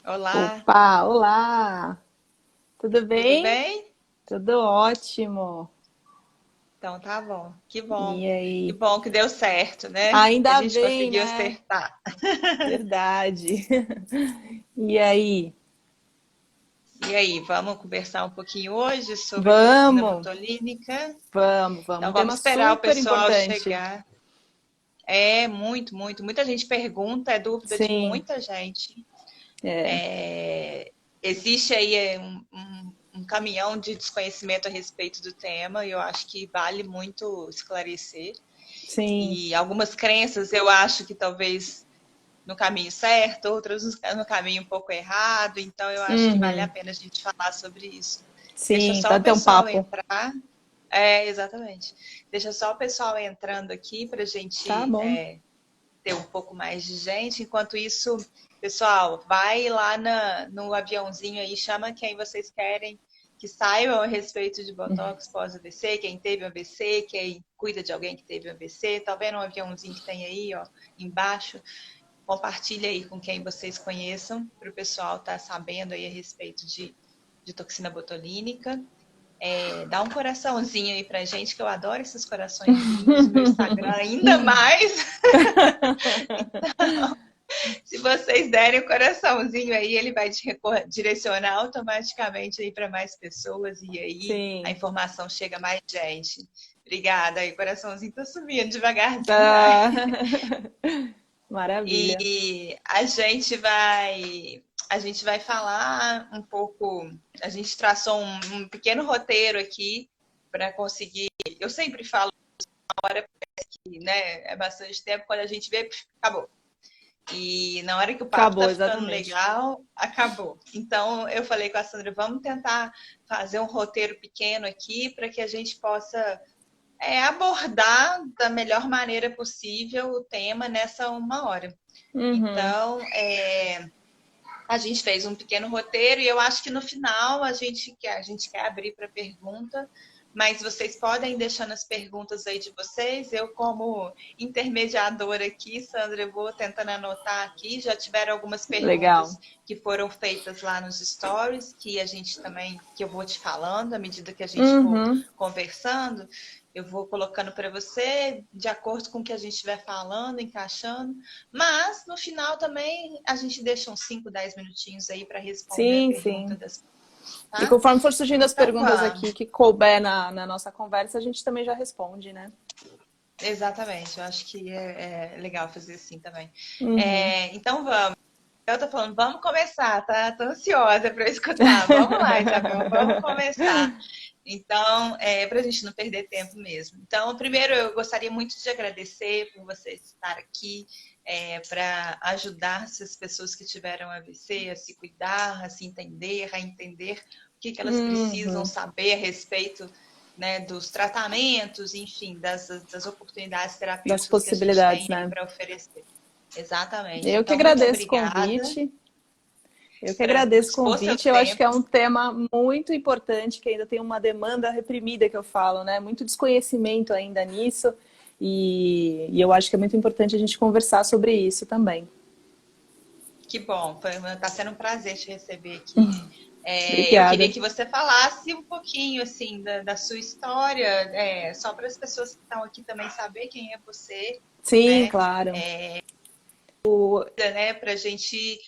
Olá, Opa, olá! Tudo tudo bem? bem? Tudo ótimo. Então tá bom, que E bom. Que aí? bom que deu certo, né? Que a Ainda gente bem, conseguiu né? acertar. Verdade. E aí? E aí, vamos conversar um pouquinho hoje sobre toxina Vamos, botulínica? vamos. Então Um vamos tema esperar o super pessoal importante. chegar. É muita gente pergunta, é dúvida de Sim, muita gente. é. Existe aí um caminhão de desconhecimento a respeito do tema e eu acho que vale muito esclarecer. Sim. E algumas crenças eu acho que talvez no caminho certo, outras no caminho um pouco errado, então eu acho que vale a Uhum. pela pena a gente falar sobre isso. Deixa Sim, só o para ter um pessoal papo. entrar. É, exatamente. Deixa só o pessoal entrando aqui para a Tá gente bom. ter um pouco mais de gente. Enquanto isso, pessoal, vai lá no aviãozinho aí, chama quem vocês querem que saibam a respeito de Botox pós-AVC, quem teve AVC, quem cuida de alguém que teve AVC. Tá vendo um aviãozinho que tem aí, ó, embaixo? Compartilha aí com quem vocês conheçam, para o pessoal estar sabendo aí a respeito de toxina botulínica. Dá um coraçãozinho aí pra gente, que eu adoro esses coraçõezinhos. Meu Instagram ainda mais. Se vocês derem o coraçãozinho aí, ele vai direcionar automaticamente aí para mais pessoas e aí a Sim. informação chega a mais gente. Obrigada. Aí o coraçãozinho tá subindo devagarzinho, vai. Ah, maravilha. E a gente vai falar um pouco, a gente traçou um pequeno roteiro aqui para conseguir. Eu sempre falo, que, né, é bastante tempo, quando a gente vê, acabou. E na hora que o papo tá Acabou, ficando exatamente. legal, acabou. Então eu falei com a Sandra, vamos tentar fazer um roteiro pequeno aqui para que a gente possa abordar da melhor maneira possível o tema nessa 1 hora. Uhum. Então, a gente fez um pequeno roteiro e eu acho que no final a gente quer abrir para pergunta, mas vocês podem ir deixando as perguntas aí de vocês. Eu, como intermediadora aqui, Sandra, eu vou tentando anotar aqui. Já tiveram algumas perguntas Legal. que foram feitas lá nos stories, que a gente também, que eu vou te falando à medida que a gente for Uhum. conversando. Eu vou colocando para você, de acordo com o que a gente estiver falando, encaixando. Mas, no final também, a gente deixa uns 5, 10 minutinhos aí para responder a Sim, pergunta sim. das pessoas, E tá? conforme for surgindo as Então, perguntas vamos. aqui que couber na nossa conversa, a gente também já responde, né? Exatamente, eu acho que é legal fazer assim também. Uhum. Então, vamos. Eu tô falando, vamos começar, tá? Tô ansiosa para escutar. Vamos lá, Isabel, vamos começar. Então, para a gente não perder tempo mesmo. Então, primeiro, eu gostaria muito de agradecer por você estar aqui para ajudar essas pessoas que tiveram AVC a se cuidar, a se entender, a entender o que elas precisam Uhum. saber a respeito, né, dos tratamentos, enfim, das oportunidades Das terapêuticas que a gente possibilidades, tem aí né? para oferecer. Exatamente. Eu que Então, muito agradeço o obrigada convite. Eu que por agradeço o dispor seu convite. Eu acho que é tempo. um tema muito importante, que ainda tem uma demanda reprimida, que eu falo, né? Muito desconhecimento ainda nisso. E eu acho que é muito importante a gente conversar sobre isso também. Que bom, está sendo um prazer te receber aqui. Eu queria Obrigada. que você falasse um pouquinho assim da sua história, só para as pessoas que estão aqui também saber quem é você, Sim, né? claro. Né, para a gente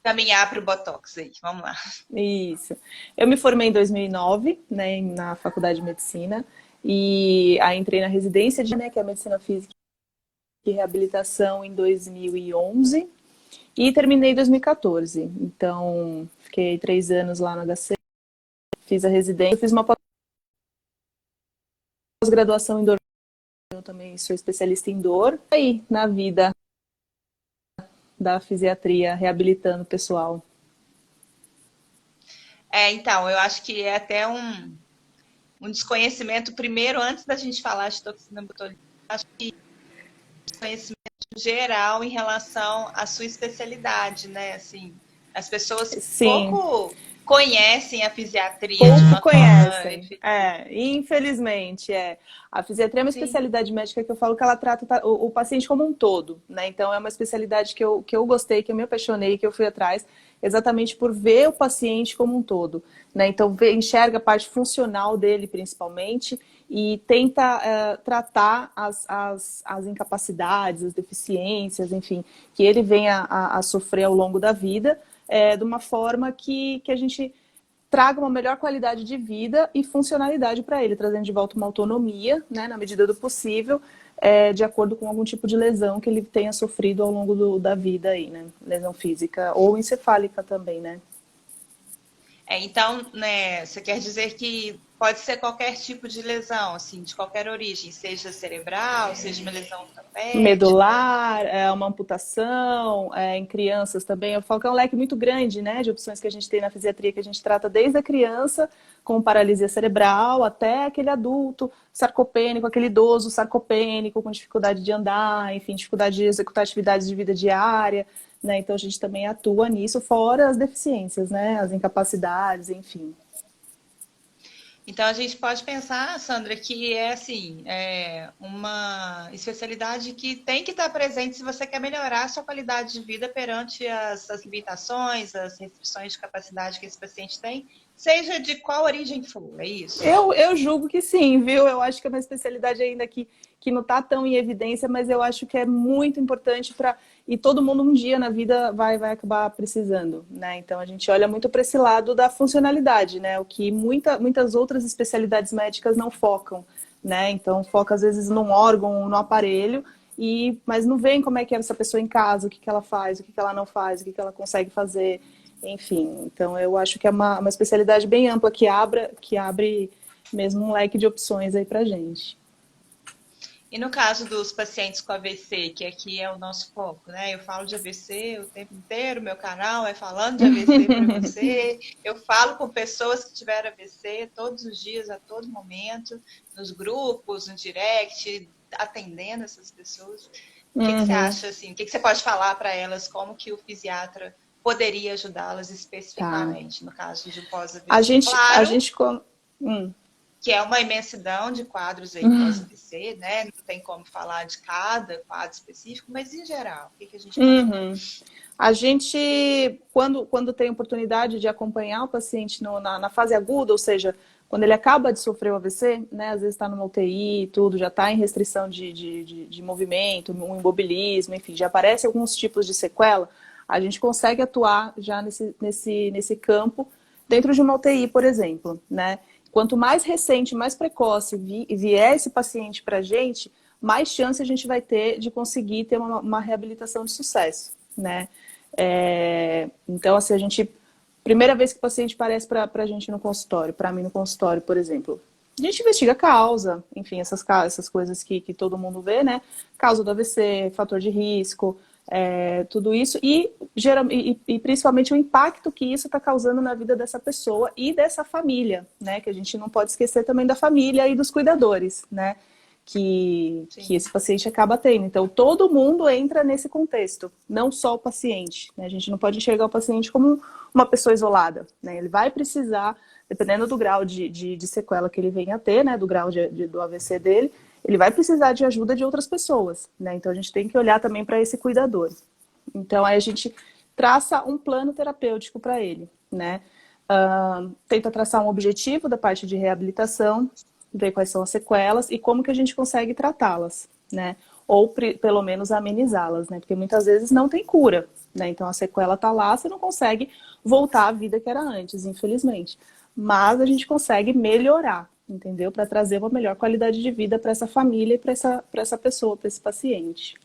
caminhar para o Botox aí. Vamos lá. Isso. Eu me formei em 2009, né, na Faculdade de Medicina, e aí entrei na residência né, que é a Medicina Física e Reabilitação em 2011 e terminei em 2014. Então, fiquei 3 anos lá no HC, fiz a residência, fiz uma pós-graduação em dor, eu também sou especialista em dor. Aí, na vida da fisiatria, reabilitando o pessoal. Então, eu acho que é até um desconhecimento, primeiro, antes da gente falar de toxina botulínica, conhecimento geral em relação à sua especialidade, né? Assim, as pessoas Sim, pouco. conhecem a fisiatria de Pouco uma forma conhecem. efetiva. Infelizmente. A fisiatria é uma Sim. especialidade médica que eu falo que ela trata o paciente como um todo, né? Então é uma especialidade que eu gostei, que eu me apaixonei, que eu fui atrás, exatamente por ver o paciente como um todo, né? Então enxerga a parte funcional dele principalmente e tenta tratar as incapacidades, as deficiências, enfim, que ele venha a sofrer ao longo da vida, de uma forma que a gente traga uma melhor qualidade de vida e funcionalidade para ele, trazendo de volta uma autonomia, né, na medida do possível, de acordo com algum tipo de lesão que ele tenha sofrido ao longo da vida aí, né? Lesão física ou encefálica também, né? Então, né, você quer dizer que pode ser qualquer tipo de lesão, assim, de qualquer origem, seja cerebral, seja uma lesão ortopédica. Medular, uma amputação, em crianças também. Eu falo que é um leque muito grande, né, de opções que a gente tem na fisiatria, que a gente trata desde a criança, com paralisia cerebral, até aquele adulto sarcopênico, aquele idoso sarcopênico, com dificuldade de andar, enfim, dificuldade de executar atividades de vida diária, né? Então a gente também atua nisso, fora as deficiências, né, as incapacidades, enfim. Então, a gente pode pensar, Sandra, que é assim, uma especialidade que tem que estar presente se você quer melhorar a sua qualidade de vida perante as limitações, as restrições de capacidade que esse paciente tem, seja de qual origem for, é isso? Eu julgo que sim, viu? Eu acho que é uma especialidade ainda que não está tão em evidência, mas eu acho que é muito importante para. E todo mundo um dia na vida vai acabar precisando, né? Então a gente olha muito para esse lado da funcionalidade, né? O que muitas outras especialidades médicas não focam, né? Então foca às vezes num órgão, no aparelho, mas não veem como é que é essa pessoa em casa, o que ela faz, o que ela não faz, o que ela consegue fazer. Enfim, então eu acho que é uma especialidade bem ampla que abre mesmo um leque de opções aí pra gente. E no caso dos pacientes com AVC, que aqui é o nosso foco, né? Eu falo de AVC o tempo inteiro, meu canal é falando de AVC para você. Eu falo com pessoas que tiveram AVC todos os dias, a todo momento, nos grupos, no direct, atendendo essas pessoas. O que você Uhum, acha assim? O que você pode falar para elas? Como que o fisiatra poderia ajudá-las tá. especificamente no caso de um A pós-AVC? gente, a Claro gente, hum, que é uma imensidão de quadros aí pós-AVC, né? Não tem como falar de cada quadro específico, mas em geral, o que a gente pode falar? uhum. A gente, quando tem oportunidade de acompanhar o paciente na fase aguda, ou seja, quando ele acaba de sofrer o AVC, né, às vezes está numa UTI, tudo, já está em restrição de movimento, um imobilismo, enfim, já aparece alguns tipos de sequela, a gente consegue atuar já nesse campo dentro de uma UTI, por exemplo, né? Quanto mais recente, mais precoce vier esse paciente para a gente, mais chance a gente vai ter de conseguir ter uma reabilitação de sucesso, né? Então, assim, primeira vez que o paciente aparece para a gente no consultório, para mim no consultório, por exemplo, a gente investiga a causa, enfim, essas coisas que todo mundo vê, né? Causa do AVC, fator de risco, tudo isso, e principalmente o impacto que isso está causando na vida dessa pessoa e dessa família, né? Que a gente não pode esquecer também da família e dos cuidadores, né? Que Sim. esse paciente acaba tendo. Então, todo mundo entra nesse contexto, não só o paciente, né? A gente não pode enxergar o paciente como uma pessoa isolada, né? Ele vai precisar, dependendo do grau de sequela que ele venha a ter, né? Do grau do AVC dele, ele vai precisar de ajuda de outras pessoas, né? Então, a gente tem que olhar também para esse cuidador. Então, aí a gente traça um plano terapêutico para ele, né? Tenta traçar um objetivo da parte de reabilitação, ver quais são as sequelas e como que a gente consegue tratá-las, né? Ou pelo menos amenizá-las, né? Porque muitas vezes não tem cura, né? Então a sequela tá lá, você não consegue voltar à vida que era antes, infelizmente. Mas a gente consegue melhorar, entendeu? Para trazer uma melhor qualidade de vida para essa família e para essa pessoa, para esse paciente.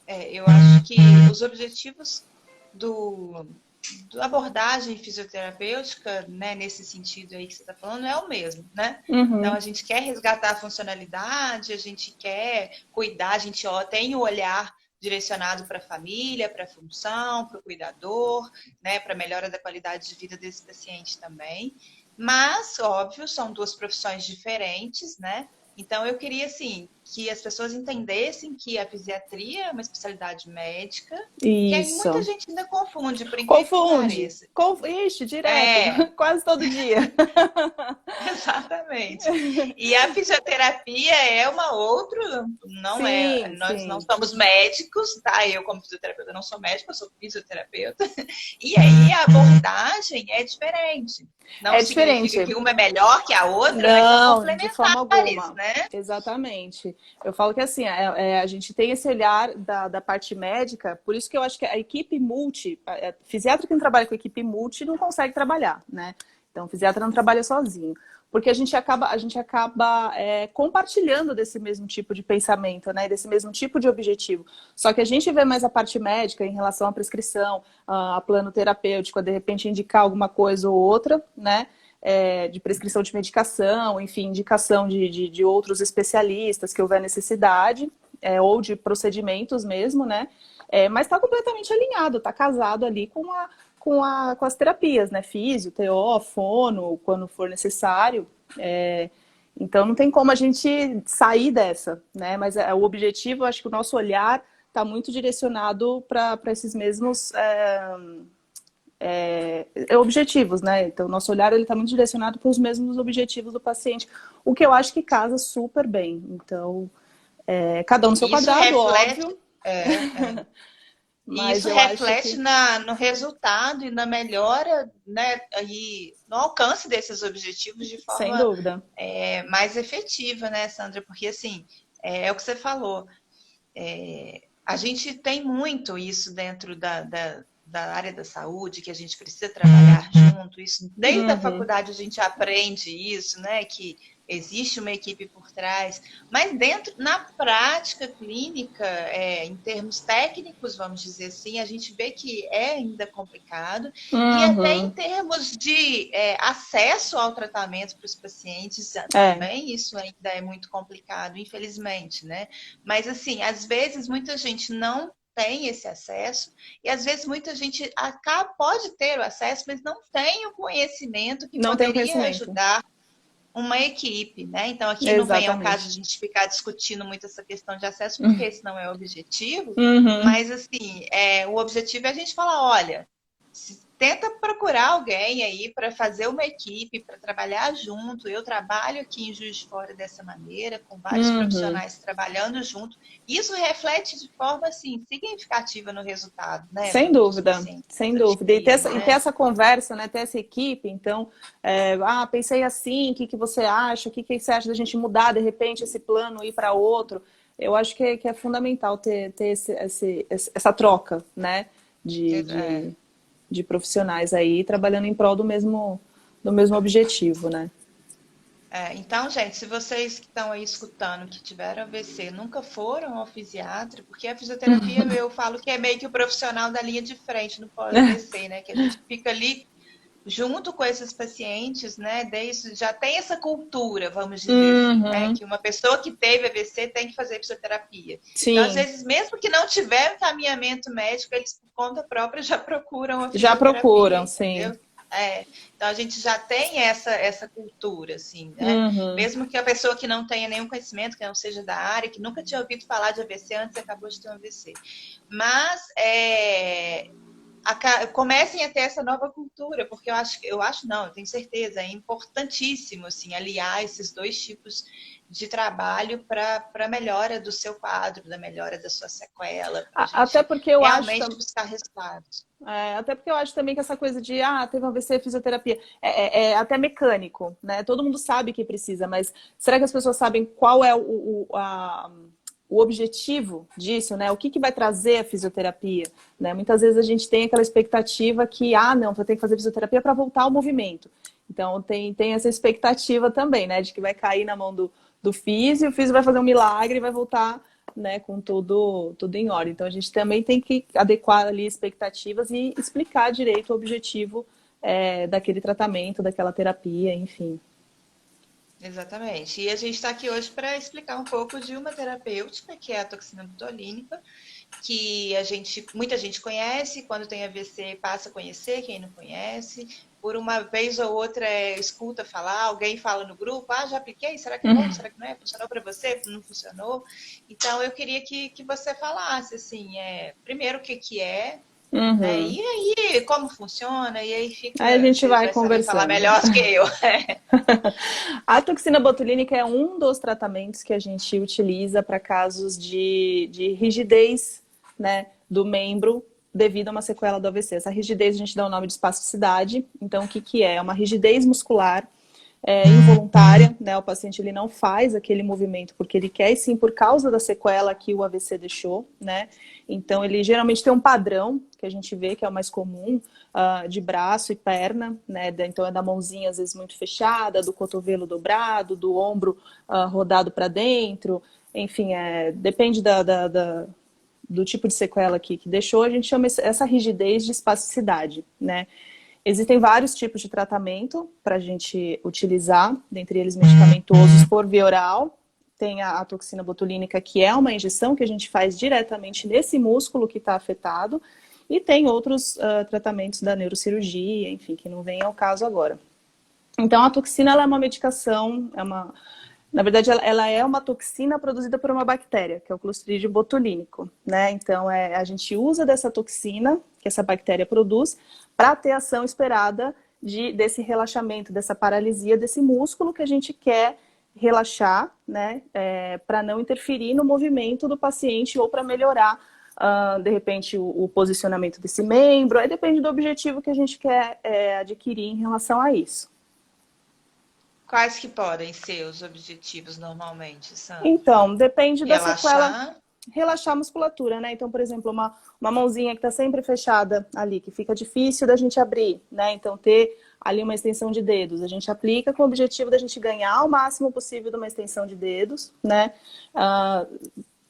Eu acho que os objetivos do, do abordagem fisioterapêutica, né, nesse sentido aí que você está falando, é o mesmo, né? Então, Uhum. a gente quer resgatar a funcionalidade, a gente quer cuidar, a gente tem o olhar direcionado para a família, para a função, para o cuidador, né, para a melhora da qualidade de vida desse paciente também. Mas, óbvio, são duas profissões diferentes, né? Então, eu queria, assim, que as pessoas entendessem que a fisiatria é uma especialidade médica, que aí Isso. muita gente ainda confunde, por incrível que Confunde. pareça. Ixi, direto, quase todo dia. Exatamente. E a fisioterapia é uma outra, não é, Sim, nós não sim. somos médicos, tá? Eu como fisioterapeuta não sou médica, eu sou fisioterapeuta. E aí a abordagem é diferente. Não É significa diferente. que uma é melhor que a outra, mas são Não, de forma complementares, alguma. né? Exatamente. Eu falo que assim, a gente tem esse olhar da parte médica, por isso que eu acho que a equipe multi, a fisiatra que não trabalha com equipe multi não consegue trabalhar, né? Então, o fisiatra não trabalha sozinho. Porque a gente acaba compartilhando desse mesmo tipo de pensamento, né? Desse mesmo tipo de objetivo. Só que a gente vê mais a parte médica em relação à prescrição, a plano terapêutico, a de repente indicar alguma coisa ou outra, né? De prescrição de medicação, enfim, indicação de outros especialistas que houver necessidade, ou de procedimentos mesmo, né? Mas está completamente alinhado, está casado ali com as terapias, né? Físio, TO, fono, quando for necessário. Então não tem como a gente sair dessa, né? Mas o objetivo, acho que o nosso olhar está muito direcionado para esses mesmos objetivos, né? Então, nosso olhar ele está muito direcionado para os mesmos objetivos do paciente, o que eu acho que casa super bem. Então, cada um no seu Isso quadrado, reflete, óbvio, e mas isso eu acho reflete que no resultado e na melhora, né, e no alcance desses objetivos de sem forma dúvida. mais efetiva, né, Sandra? Porque assim, é o que você falou. A gente tem muito isso dentro da área da saúde, que a gente precisa trabalhar junto. Isso, desde a Uhum. faculdade a gente aprende isso, né? Que existe uma equipe por trás, mas dentro, na prática clínica, em termos técnicos, vamos dizer assim, a gente vê que é ainda complicado, e até em Uhum. termos de acesso ao tratamento para os pacientes, É, também isso ainda é muito complicado, infelizmente, né? Mas, assim, às vezes muita gente não tem esse acesso e às vezes muita gente pode ter o acesso, mas não tem o conhecimento que não tenho poderia conhecimento. ajudar uma equipe, né? Então aqui não vem ao caso de a Exatamente. gente ficar discutindo muito essa questão de acesso, porque esse não é o objetivo, Uhum. mas assim, o objetivo é a gente falar, olha, tenta procurar alguém aí para fazer uma equipe, para trabalhar junto. Eu trabalho aqui em Juiz de Fora dessa maneira, com vários Uhum. profissionais trabalhando junto. Isso reflete de forma assim significativa no resultado, né, dos pacientes que sem a gente dúvida. cria, E ter né? essa conversa, né? Ter essa equipe, então, pensei assim, o que você acha? O que você acha da gente mudar de repente esse plano e ir para outro? Eu acho que é fundamental ter essa troca, né? De, É. de, de profissionais aí trabalhando em prol do mesmo objetivo, né? Então, gente, se vocês que estão aí escutando, que tiveram AVC, nunca foram ao fisiatra, porque a fisioterapia eu falo que é meio que o profissional da linha de frente no pós-AVC, né? Que a gente fica ali junto com esses pacientes, né? Desde já tem essa cultura, vamos dizer assim, né? Uhum. Que uma pessoa que teve AVC tem que fazer fisioterapia. Então, às Sim, vezes, mesmo que não tiver encaminhamento médico, eles por conta própria já procuram a já fisioterapia, procuram, sim. entendeu? Então a gente já tem essa cultura, assim, né? Uhum. Mesmo que a pessoa que não tenha nenhum conhecimento, que não seja da área, que nunca tinha ouvido falar de AVC antes e acabou de ter um AVC. Mas comecem a ter essa nova cultura, porque eu acho não, eu tenho certeza, é importantíssimo assim, aliar esses dois tipos de trabalho para a melhora do seu quadro, da melhora da sua sequela, para a Até gente porque eu acho realmente buscar resultados. até porque eu acho também que essa coisa de teve um AVC, fisioterapia, é até mecânico, né? Todo mundo sabe que precisa, mas será que as pessoas sabem qual é o objetivo disso, né? O que vai trazer a fisioterapia, né? Muitas vezes a gente tem aquela expectativa que, não, vou ter que fazer fisioterapia para voltar ao movimento. Então tem essa expectativa também, né? De que vai cair na mão do físio, o físio vai fazer um milagre e vai voltar, né, com tudo em ordem. Então a gente também tem que adequar ali expectativas e explicar direito o objetivo daquele tratamento, daquela terapia, enfim. Exatamente. E a gente está aqui hoje para explicar um pouco de uma terapêutica, que é a toxina botulínica, que muita gente conhece, quando tem AVC passa a conhecer quem não conhece. Por uma vez ou outra escuta falar, alguém fala no grupo, já apliquei, será que é bom, será que não é? Funcionou para você? Não funcionou? Então eu queria que você falasse assim, primeiro o que é, né? Uhum. E aí como funciona, e aí Aí a gente você vai vai saber falar conversando. melhor que eu. A toxina botulínica é um dos tratamentos que a gente utiliza para casos de rigidez, né, do membro devido a uma sequela do AVC. Essa rigidez a gente dá o nome de espasticidade. Então, o que que é? É uma rigidez muscular involuntária, né? O paciente ele não faz aquele movimento porque ele quer, e sim por causa da sequela que o AVC deixou, né? Então ele geralmente tem um padrão que a gente vê que é o mais comum de braço e perna, né? Então é da mãozinha às vezes muito fechada, do cotovelo dobrado, do ombro rodado para dentro, enfim, depende do tipo de sequela que deixou, a gente chama essa rigidez de espasticidade, né? Existem vários tipos de tratamento para a gente utilizar, dentre eles medicamentosos por via oral. Tem a toxina botulínica, que é uma injeção que a gente faz diretamente nesse músculo que está afetado. E tem outros tratamentos da neurocirurgia, enfim, que não vem ao caso agora. Então, a toxina ela é uma medicação, na verdade, ela é uma toxina produzida por uma bactéria, que é o Clostridium botulínico, né? Então, a gente usa dessa toxina que essa bactéria produz para ter ação esperada desse relaxamento, dessa paralisia desse músculo que a gente quer relaxar, né? Para não interferir no movimento do paciente ou para melhorar, de repente, o posicionamento desse membro. Aí depende do objetivo que a gente quer adquirir em relação a isso. Quais que podem ser os objetivos normalmente, Sandra? Então, depende da sequela. Relaxar. Relaxar a musculatura, né? Então, por exemplo, uma mãozinha que está sempre fechada ali, que fica difícil da gente abrir, né? Então, ter ali uma extensão de dedos. A gente aplica com o objetivo da gente ganhar o máximo possível de uma extensão de dedos, né?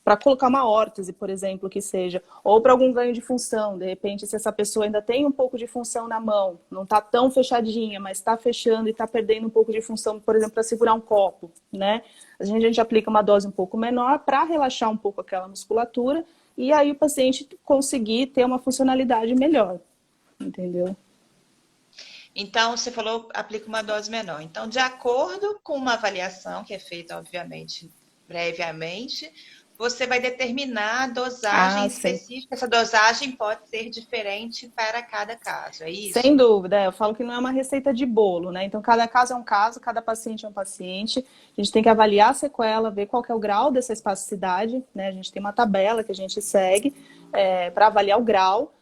Para colocar uma órtese, por exemplo, que seja, ou para algum ganho de função. De repente, se essa pessoa ainda tem um pouco de função na mão, não está tão fechadinha, mas está fechando e está perdendo um pouco de função, por exemplo, para segurar um copo, né? A gente aplica uma dose um pouco menor para relaxar um pouco aquela musculatura e aí o paciente conseguir ter uma funcionalidade melhor, entendeu? Então, você falou, aplica uma dose menor. Então, de acordo com uma avaliação que é feita, obviamente, previamente, você vai determinar a dosagem específica. Essa dosagem pode ser diferente para cada caso, é isso? Sem dúvida, eu falo que não é uma receita de bolo, né? Então, cada caso é um caso, cada paciente é um paciente. A gente tem que avaliar a sequela, ver qual que é o grau dessa espasticidade, né? A gente tem uma tabela que a gente segue para avaliar o grau,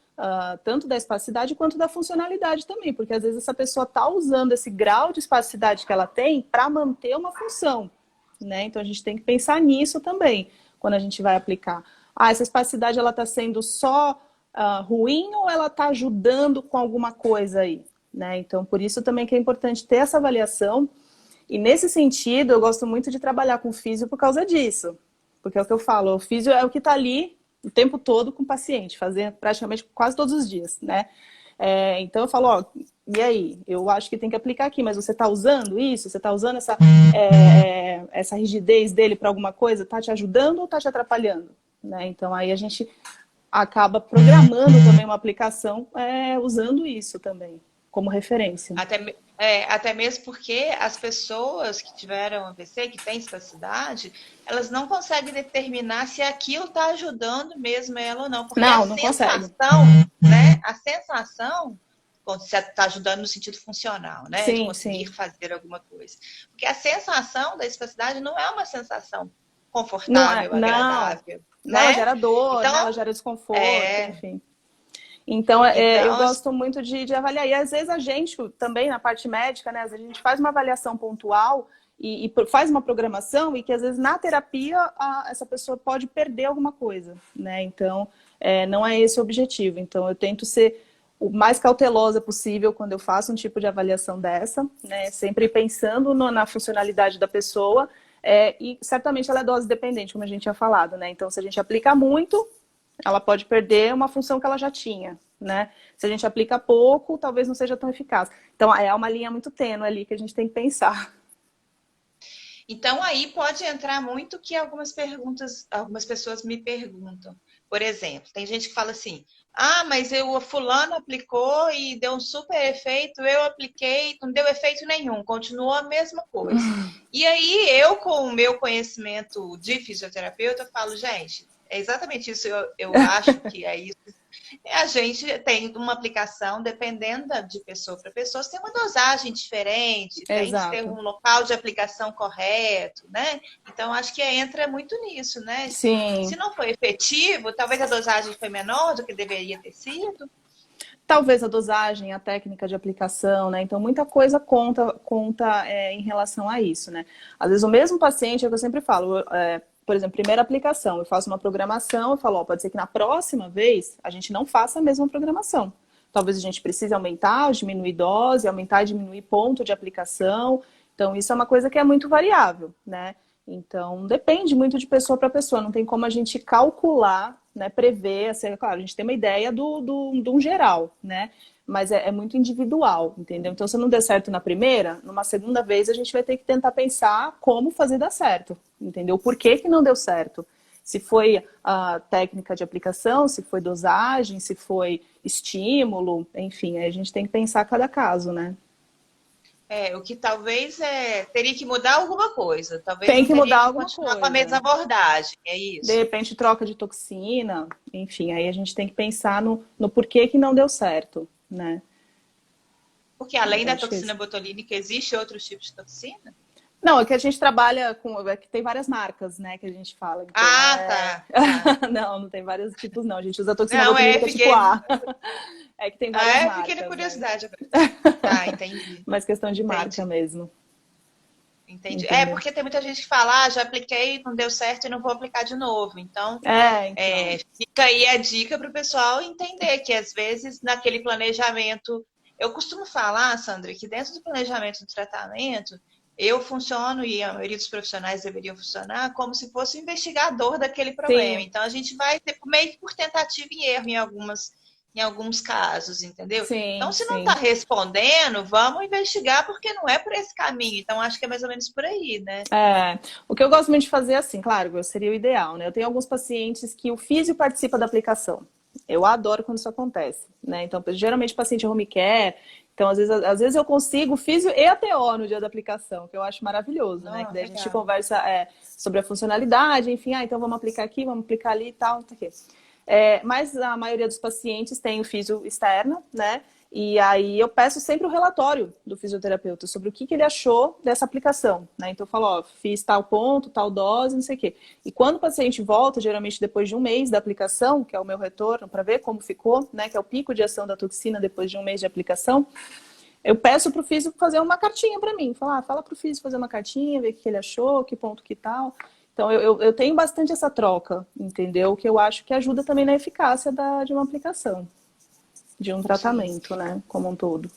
tanto da espasticidade quanto da funcionalidade também, porque às vezes essa pessoa está usando esse grau de espasticidade que ela tem para manter uma função, né? Então, a gente tem que pensar nisso também, quando a gente vai aplicar. Essa espasticidade, ela está sendo só ruim ou ela está ajudando com alguma coisa aí, né? Então, por isso também que é importante ter essa avaliação. E nesse sentido, eu gosto muito de trabalhar com o físio por causa disso. Porque é o que eu falo, o físio é o que está ali o tempo todo com o paciente, fazendo praticamente quase todos os dias, né? Então eu falo, e aí? Eu acho que tem que aplicar aqui, mas você está usando isso? Você está usando essa rigidez dele para alguma coisa? Está te ajudando ou está te atrapalhando? Né? Então aí a gente acaba programando também uma aplicação usando isso também, como referência. Até mesmo porque as pessoas que tiveram AVC, que têm espasticidade, elas não conseguem determinar se aquilo está ajudando mesmo ela ou não. Porque não consegue. Né? A sensação, se está ajudando no sentido funcional, né? Sim, de conseguir fazer alguma coisa. Porque a sensação da espasticidade não é uma sensação confortável, agradável. Não, né? ela gera dor, então, ela gera desconforto, enfim. Então, eu gosto muito de avaliar. E às vezes a gente, também na parte médica, né? Às vezes a gente faz uma avaliação pontual e faz uma programação e que às vezes na terapia essa pessoa pode perder alguma coisa, né? Então, não é esse o objetivo. Então, eu tento ser o mais cautelosa possível quando eu faço um tipo de avaliação dessa, né? Sempre pensando na funcionalidade da pessoa. E certamente ela é dose dependente, como a gente tinha falado, né? Então, se a gente aplica muito, ela pode perder uma função que ela já tinha, né? Se a gente aplica pouco, talvez não seja tão eficaz. Então, é uma linha muito tênue ali que a gente tem que pensar. Então, aí pode entrar muito que algumas pessoas me perguntam. Por exemplo, tem gente que fala assim, ah, mas o fulano aplicou e deu um super efeito, eu apliquei, não deu efeito nenhum, continuou a mesma coisa. E aí, eu, com o meu conhecimento de fisioterapeuta, falo, gente, é exatamente isso, eu acho que é isso. A gente tem uma aplicação, dependendo de pessoa para pessoa, tem uma dosagem diferente, tem que ter Exato. um local de aplicação correto, né? Então, acho que entra muito nisso, né? Se Sim. não foi efetivo, talvez a dosagem foi menor do que deveria ter sido. Talvez a dosagem, a técnica de aplicação, né? Então, muita coisa conta em relação a isso, né? Às vezes, o mesmo paciente, é o que eu sempre falo, por exemplo, primeira aplicação, eu faço uma programação, eu falo, ó, pode ser que na próxima vez a gente não faça a mesma programação. Talvez a gente precise aumentar, diminuir dose, aumentar e diminuir ponto de aplicação. Então, isso é uma coisa que é muito variável, né? Então, depende muito de pessoa para pessoa. Não tem como a gente calcular, né, prever. Assim, claro, a gente tem uma ideia do geral, né? Mas é muito individual, entendeu? Então, se não der certo na primeira, numa segunda vez a gente vai ter que tentar pensar como fazer dar certo, entendeu? Por que que não deu certo? Se foi a técnica de aplicação, se foi dosagem, se foi estímulo, enfim, aí a gente tem que pensar cada caso, né? O que talvez teria que mudar alguma coisa. Talvez Tem não que teria mudar que alguma continuar com a mesma coisa. abordagem, é De isso. repente, troca de toxina, enfim, aí a gente tem que pensar no porquê que não deu certo, né? Porque além É da toxina difícil. botulínica, existe outros tipos de toxina? Não, é que a gente trabalha com. É que tem várias marcas, né, que a gente fala. Então Ah, é. tá, tá. Não tem vários tipos, não. A gente usa toxina Não, botulínica tipo fiquei. A. É que tem várias Fiquei na marcas, né? curiosidade agora. Tá, entendi. Mas questão de marca Entendi. mesmo. Entendi. Entendeu? Porque tem muita gente que fala, já apliquei, não deu certo e não vou aplicar de novo. Então, Então. fica aí a dica para o pessoal entender que às vezes naquele planejamento, eu costumo falar, Sandra, que dentro do planejamento do tratamento, eu funciono e a maioria dos profissionais deveriam funcionar como se fosse o investigador daquele problema. Sim, Então, a gente vai ter meio que por tentativa e erro em alguns casos, entendeu? Então, sim, se não está sim. respondendo, vamos investigar, porque não é por esse caminho. Então, acho que é mais ou menos por aí, né? O que eu gosto muito de fazer é assim, claro, seria o ideal, né? Eu tenho alguns pacientes que o físio participa da aplicação. Eu adoro quando isso acontece, né? Então, geralmente paciente home care, então às vezes eu consigo físio e a TO no dia da aplicação, que eu acho maravilhoso, né? Que Não, daí a gente legal. conversa sobre a funcionalidade, enfim, então vamos aplicar aqui, vamos aplicar ali e tal, não sei o quê. Mas a maioria dos pacientes tem o físio externo, né? E aí eu peço sempre o relatório do fisioterapeuta sobre o que ele achou dessa aplicação, né? Então eu falo, ó, fiz tal ponto, tal dose, não sei o quê. E quando o paciente volta, geralmente depois de um mês da aplicação, que é o meu retorno para ver como ficou, né? Que é o pico de ação da toxina depois de um mês de aplicação, eu peço para o físico fazer uma cartinha para mim. Falar, fala para o físico fazer uma cartinha, ver o que ele achou, que ponto que tal. Então, eu tenho bastante essa troca, entendeu? Que eu acho que ajuda também na eficácia de uma aplicação, de um Sim, tratamento, né? Como um todo.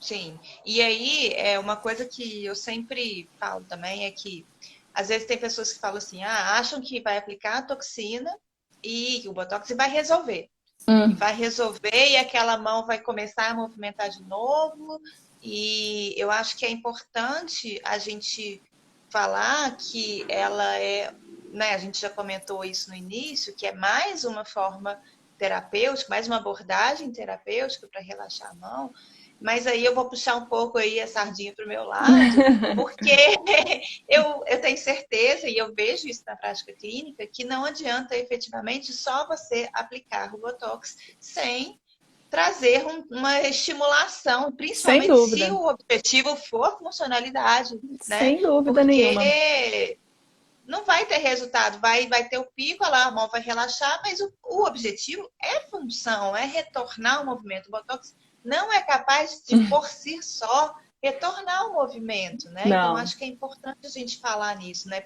sim. E aí, uma coisa que eu sempre falo também é que, às vezes, tem pessoas que falam assim, acham que vai aplicar a toxina e o Botox vai resolver. E Hum. vai resolver e aquela mão vai começar a movimentar de novo. E eu acho que é importante a gente falar que ela né, a gente já comentou isso no início, que é mais uma forma terapêutica, mais uma abordagem terapêutica para relaxar a mão. Mas aí eu vou puxar um pouco aí a sardinha para o meu lado, porque eu tenho certeza, e eu vejo isso na prática clínica, que não adianta efetivamente só você aplicar o Botox sem trazer uma estimulação, Sem principalmente se dúvida. o objetivo for funcionalidade, né? Sem dúvida nenhuma. Porque não vai ter resultado, vai ter o pico, lá a mão vai relaxar, mas o objetivo é função, é retornar o movimento. O Botox não é capaz de, por si só, retornar o movimento, né? Então, Não. acho que é importante a gente falar nisso, né?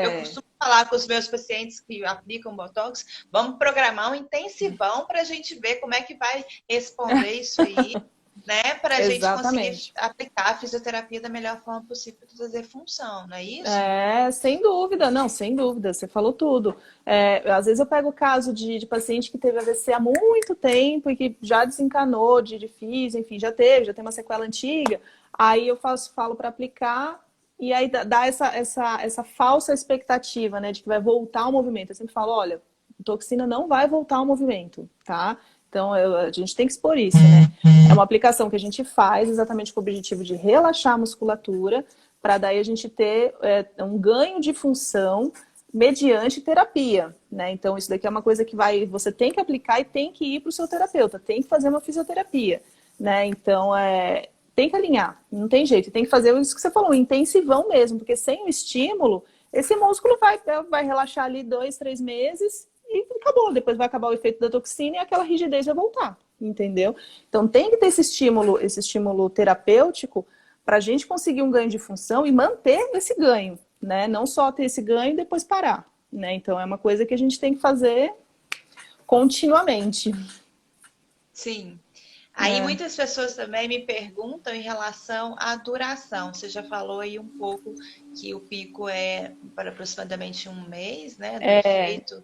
Eu É. costumo falar com os meus pacientes que aplicam Botox, vamos programar um intensivão para a gente ver como é que vai responder isso aí, né? Para a gente conseguir Exatamente. aplicar a fisioterapia da melhor forma possível para trazer função, não é isso? Sem dúvida, não, sem dúvida, você falou tudo. Às vezes eu pego o caso de paciente que teve AVC há muito tempo e que já desencanou de físio, enfim, já tem uma sequela antiga. Aí eu falo para aplicar e aí dá essa falsa expectativa, né, de que vai voltar o movimento. Eu sempre falo, olha, toxina não vai voltar ao movimento, tá? Então, a gente tem que expor isso, né? É uma aplicação que a gente faz exatamente com o objetivo de relaxar a musculatura, para daí a gente ter um ganho de função mediante terapia, né? Então, isso daqui é uma coisa que você tem que aplicar e tem que ir para o seu terapeuta, tem que fazer uma fisioterapia, né? Então, tem que alinhar, não tem jeito, tem que fazer isso que você falou, um intensivão mesmo, porque sem o estímulo, esse músculo vai relaxar ali 2, 3 meses e acabou. Depois vai acabar o efeito da toxina e aquela rigidez vai voltar, entendeu? Então tem que ter esse estímulo terapêutico para a gente conseguir um ganho de função e manter esse ganho, né? Não só ter esse ganho e depois parar, né? Então é uma coisa que a gente tem que fazer continuamente. Sim. Aí muitas pessoas também me perguntam em relação à duração. Você já falou aí um pouco que o pico é para aproximadamente um mês, né, do efeito.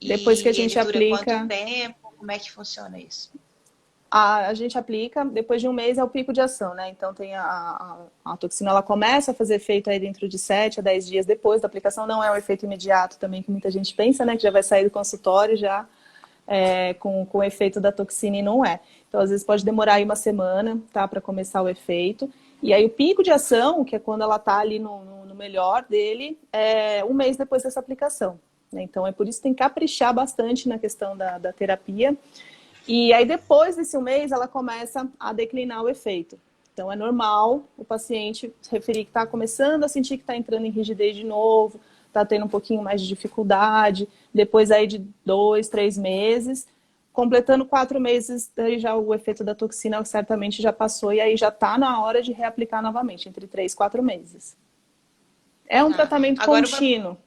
Depois que a E gente ele dura aplica... quanto tempo? Como é que funciona isso? A gente aplica, depois de um mês é o pico de ação, né? Então tem a toxina, ela começa a fazer efeito aí dentro de 7 a 10 dias depois da aplicação. Não é um efeito imediato também, que muita gente pensa, né? Que já vai sair do consultório já com o efeito da toxina, e não é. Então, às vezes pode demorar aí uma semana, tá? Para começar o efeito. E aí o pico de ação, que é quando ela tá ali no melhor dele, é um mês depois dessa aplicação, né? Então é por isso que tem que caprichar bastante na questão da terapia. E aí, depois desse um mês, ela começa a declinar o efeito. Então, é normal o paciente se referir que está começando a sentir que está entrando em rigidez de novo, está tendo um pouquinho mais de dificuldade. Depois aí de 2, 3 meses, completando 4 meses, aí já o efeito da toxina certamente já passou e aí já está na hora de reaplicar novamente, entre 3 e 4 meses. É um tratamento Agora, contínuo.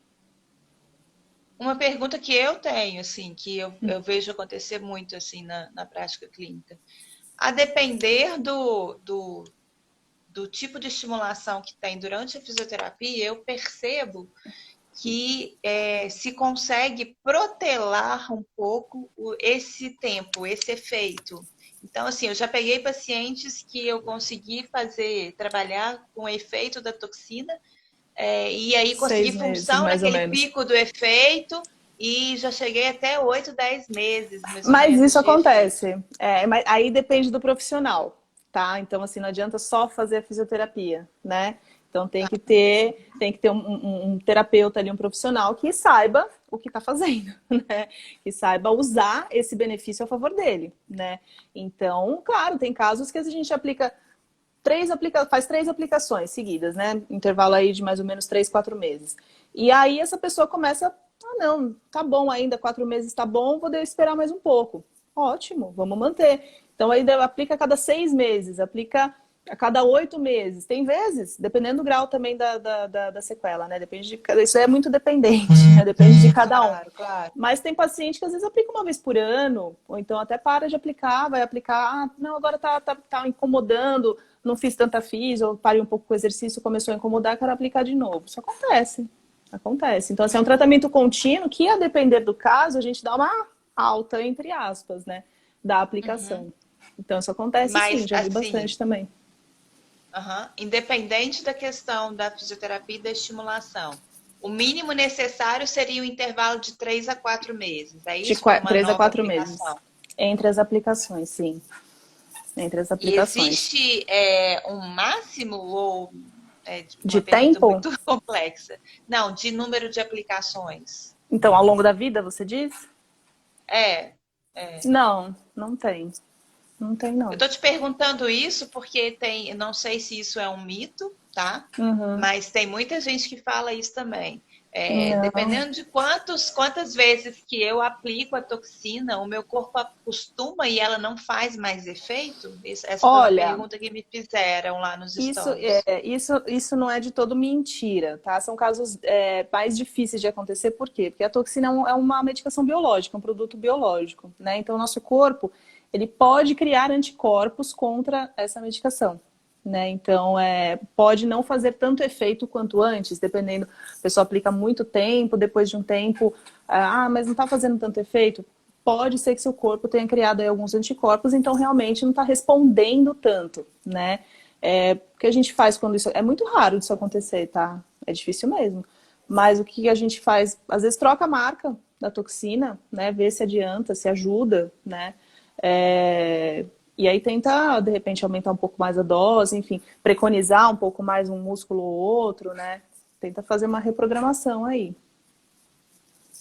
uma pergunta que eu tenho, assim, que eu vejo acontecer muito assim na prática clínica. A depender do tipo de estimulação que tem durante a fisioterapia, eu percebo que se consegue protelar um pouco esse tempo, esse efeito. Então, assim, eu já peguei pacientes que eu consegui trabalhar com o efeito da toxina, e aí 6 consegui meses, função mais ou naquele menos. pico do efeito, e já cheguei até 8, 10 meses, mais ou Mas menos, isso de efeito. acontece. Mas aí depende do profissional, tá? Então, assim, não adianta só fazer a fisioterapia, né? Então tem que ter um terapeuta ali, um profissional que saiba o que está fazendo, né? Que saiba usar esse benefício a favor dele, né? Então, claro, tem casos que a gente faz 3 aplicações seguidas, né? Intervalo aí de mais ou menos 3, 4 meses. E aí essa pessoa começa, não, tá bom ainda, 4 meses tá bom, vou esperar mais um pouco. Ótimo, vamos manter. Então aí aplica a cada 6 meses, aplica a cada 8 meses. Tem vezes, dependendo do grau também da sequela, né? Isso é muito dependente, né? Depende de cada um. Claro. Mas tem paciente que às vezes aplica uma vez por ano, ou então até para de aplicar, vai aplicar, não, agora tá incomodando, não fiz tanta ou parei um pouco com o exercício, começou a incomodar, quero aplicar de novo. Isso acontece. Acontece. Então, assim, é um tratamento contínuo que, a depender do caso, a gente dá uma alta, entre aspas, né, da aplicação. Então, isso acontece sim, já vi bastante também. Independente da questão da fisioterapia e da estimulação, o mínimo necessário seria o intervalo de 3 a 4 meses. É isso? De 3 a 4 meses. Entre as aplicações, sim. Entre as aplicações. E existe um máximo ou de tempo? Muito complexa. Não, de número de aplicações. Então, ao longo da vida, você diz? Não, não tem. Não tem, não. Eu tô te perguntando isso porque não sei se isso é um mito, tá? Mas tem muita gente que fala isso também. Dependendo de quantas vezes que eu aplico a toxina, o meu corpo acostuma e ela não faz mais efeito? Essa foi uma pergunta que me fizeram lá nos stories. Isso não é de todo mentira, tá? São casos mais difíceis de acontecer. Por quê? Porque a toxina é uma medicação biológica, um produto biológico, né? Então, o nosso corpo, ele pode criar anticorpos contra essa medicação, né? Então, pode não fazer tanto efeito quanto antes, dependendo. A pessoa aplica muito tempo, depois de um tempo, mas não está fazendo tanto efeito. Pode ser que seu corpo tenha criado aí alguns anticorpos, então realmente não está respondendo tanto, né? O que a gente faz quando isso... É muito raro disso acontecer, tá? É difícil mesmo. Mas o que a gente faz? Às vezes troca a marca, da toxina, né? Ver se adianta, se ajuda, né? E aí tenta, de repente, aumentar um pouco mais a dose, enfim, preconizar um pouco mais um músculo ou outro, né? Tenta fazer uma reprogramação aí.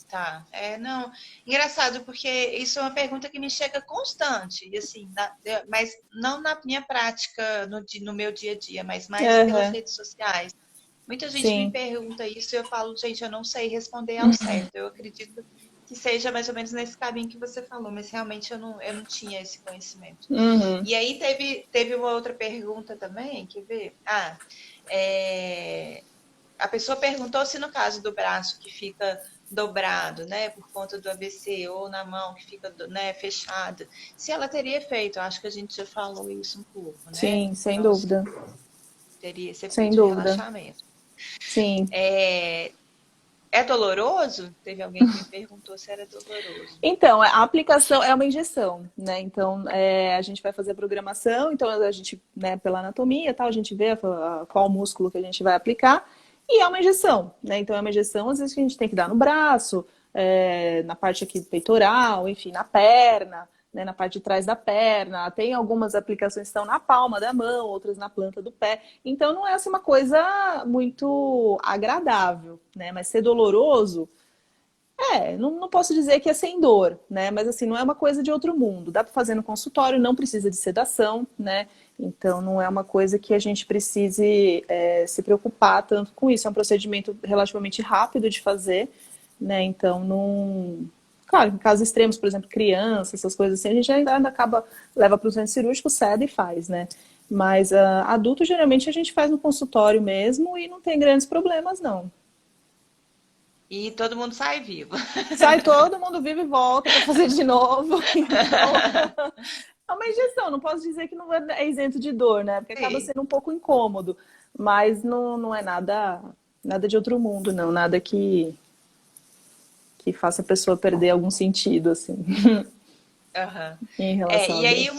Tá, não, engraçado, porque isso é uma pergunta que me chega constante, e assim, mas não na minha prática, no meu dia a dia, mas mais pelas Uhum. redes sociais. Muita gente me Sim. pergunta isso e eu falo, gente, eu não sei responder ao certo. Eu acredito que seja mais ou menos nesse caminho que você falou, mas realmente eu não tinha esse conhecimento. Uhum. E aí teve uma outra pergunta também, quer ver? A pessoa perguntou se no caso do braço que fica dobrado, né, por conta do AVC, ou na mão que fica, né, fechada, se ela teria efeito. Eu acho que a gente já falou isso um pouco, né? Sim, sem Então, se dúvida. teria esse Sem efeito de dúvida. relaxamento. Sim. É doloroso? Teve alguém que me perguntou se era doloroso. Então, a aplicação é uma injeção, né? Então, a gente vai fazer a programação, então a gente, né, pela anatomia, tal, a gente vê qual músculo que a gente vai aplicar, e é uma injeção, né? Então, é uma injeção, às vezes, que a gente tem que dar no braço, na parte aqui peitoral, enfim, na perna, né, na parte de trás da perna. Tem algumas aplicações que estão na palma da mão, outras na planta do pé. Então, não é assim uma coisa muito agradável, né? Mas ser doloroso. Não posso dizer que é sem dor, né? Mas assim, não é uma coisa de outro mundo. Dá para fazer no consultório, não precisa de sedação, né? Então não é uma coisa que a gente precise se preocupar tanto com isso. É um procedimento relativamente rápido de fazer, né? Então não. Claro, em casos extremos, por exemplo, criança, essas coisas assim, a gente ainda acaba, leva para o centro cirúrgico, ceda e faz, né? Mas adulto geralmente a gente faz no consultório mesmo e não tem grandes problemas, não. E todo mundo sai vivo. Sai todo mundo vive e volta para fazer de novo. Então, é uma injeção. Não posso dizer que não é isento de dor, né? Porque acaba Sim. sendo um pouco incômodo. Mas não é nada de outro mundo, não. Nada que faça a pessoa perder algum sentido, assim, Aham. em relação à E dor. aí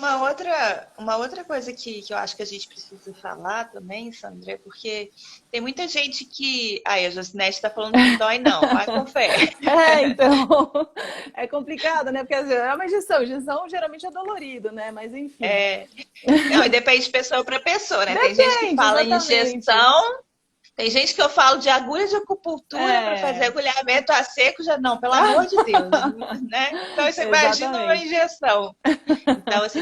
uma outra coisa que eu acho que a gente precisa falar também, Sandra, é porque tem muita gente que. Aí a Jocinete está falando que não dói, não. Vai com fé. Então, é complicado, né? Porque é uma injeção. Injeção geralmente é dolorido, né? Mas enfim. Não, e depende de pessoa para pessoa, né? Tem gente que Depende, fala em exatamente. injeção, tem gente que eu falo de agulha de acupuntura para fazer É. agulhamento a seco, já não, pelo amor de Deus, né? Então você imagina uma Exatamente. injeção. Então, assim,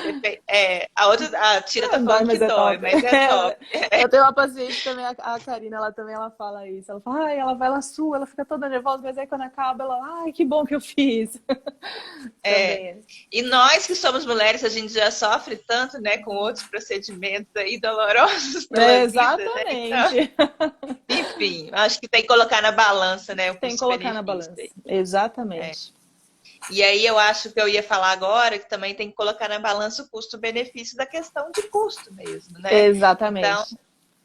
a Tira tá Não dói, falando que mas é dói, top. mas é top. Eu tenho uma paciente também, a Karina, ela também ela fala isso. Ela fala, ai, ela vai lá sua, ela fica toda nervosa, mas aí quando acaba, ela, ai, que bom que eu fiz. É. Também. E nós que somos mulheres, a gente já sofre tanto, né, com outros procedimentos aí dolorosos pela vida, né? Então, Exatamente. enfim, acho que tem que colocar na balança, né, o Tem que colocar na custo-benefício balança. aí. Exatamente. E aí eu acho que eu ia falar agora que também tem que colocar na balança o custo-benefício da questão de custo mesmo, né? Então, Exatamente.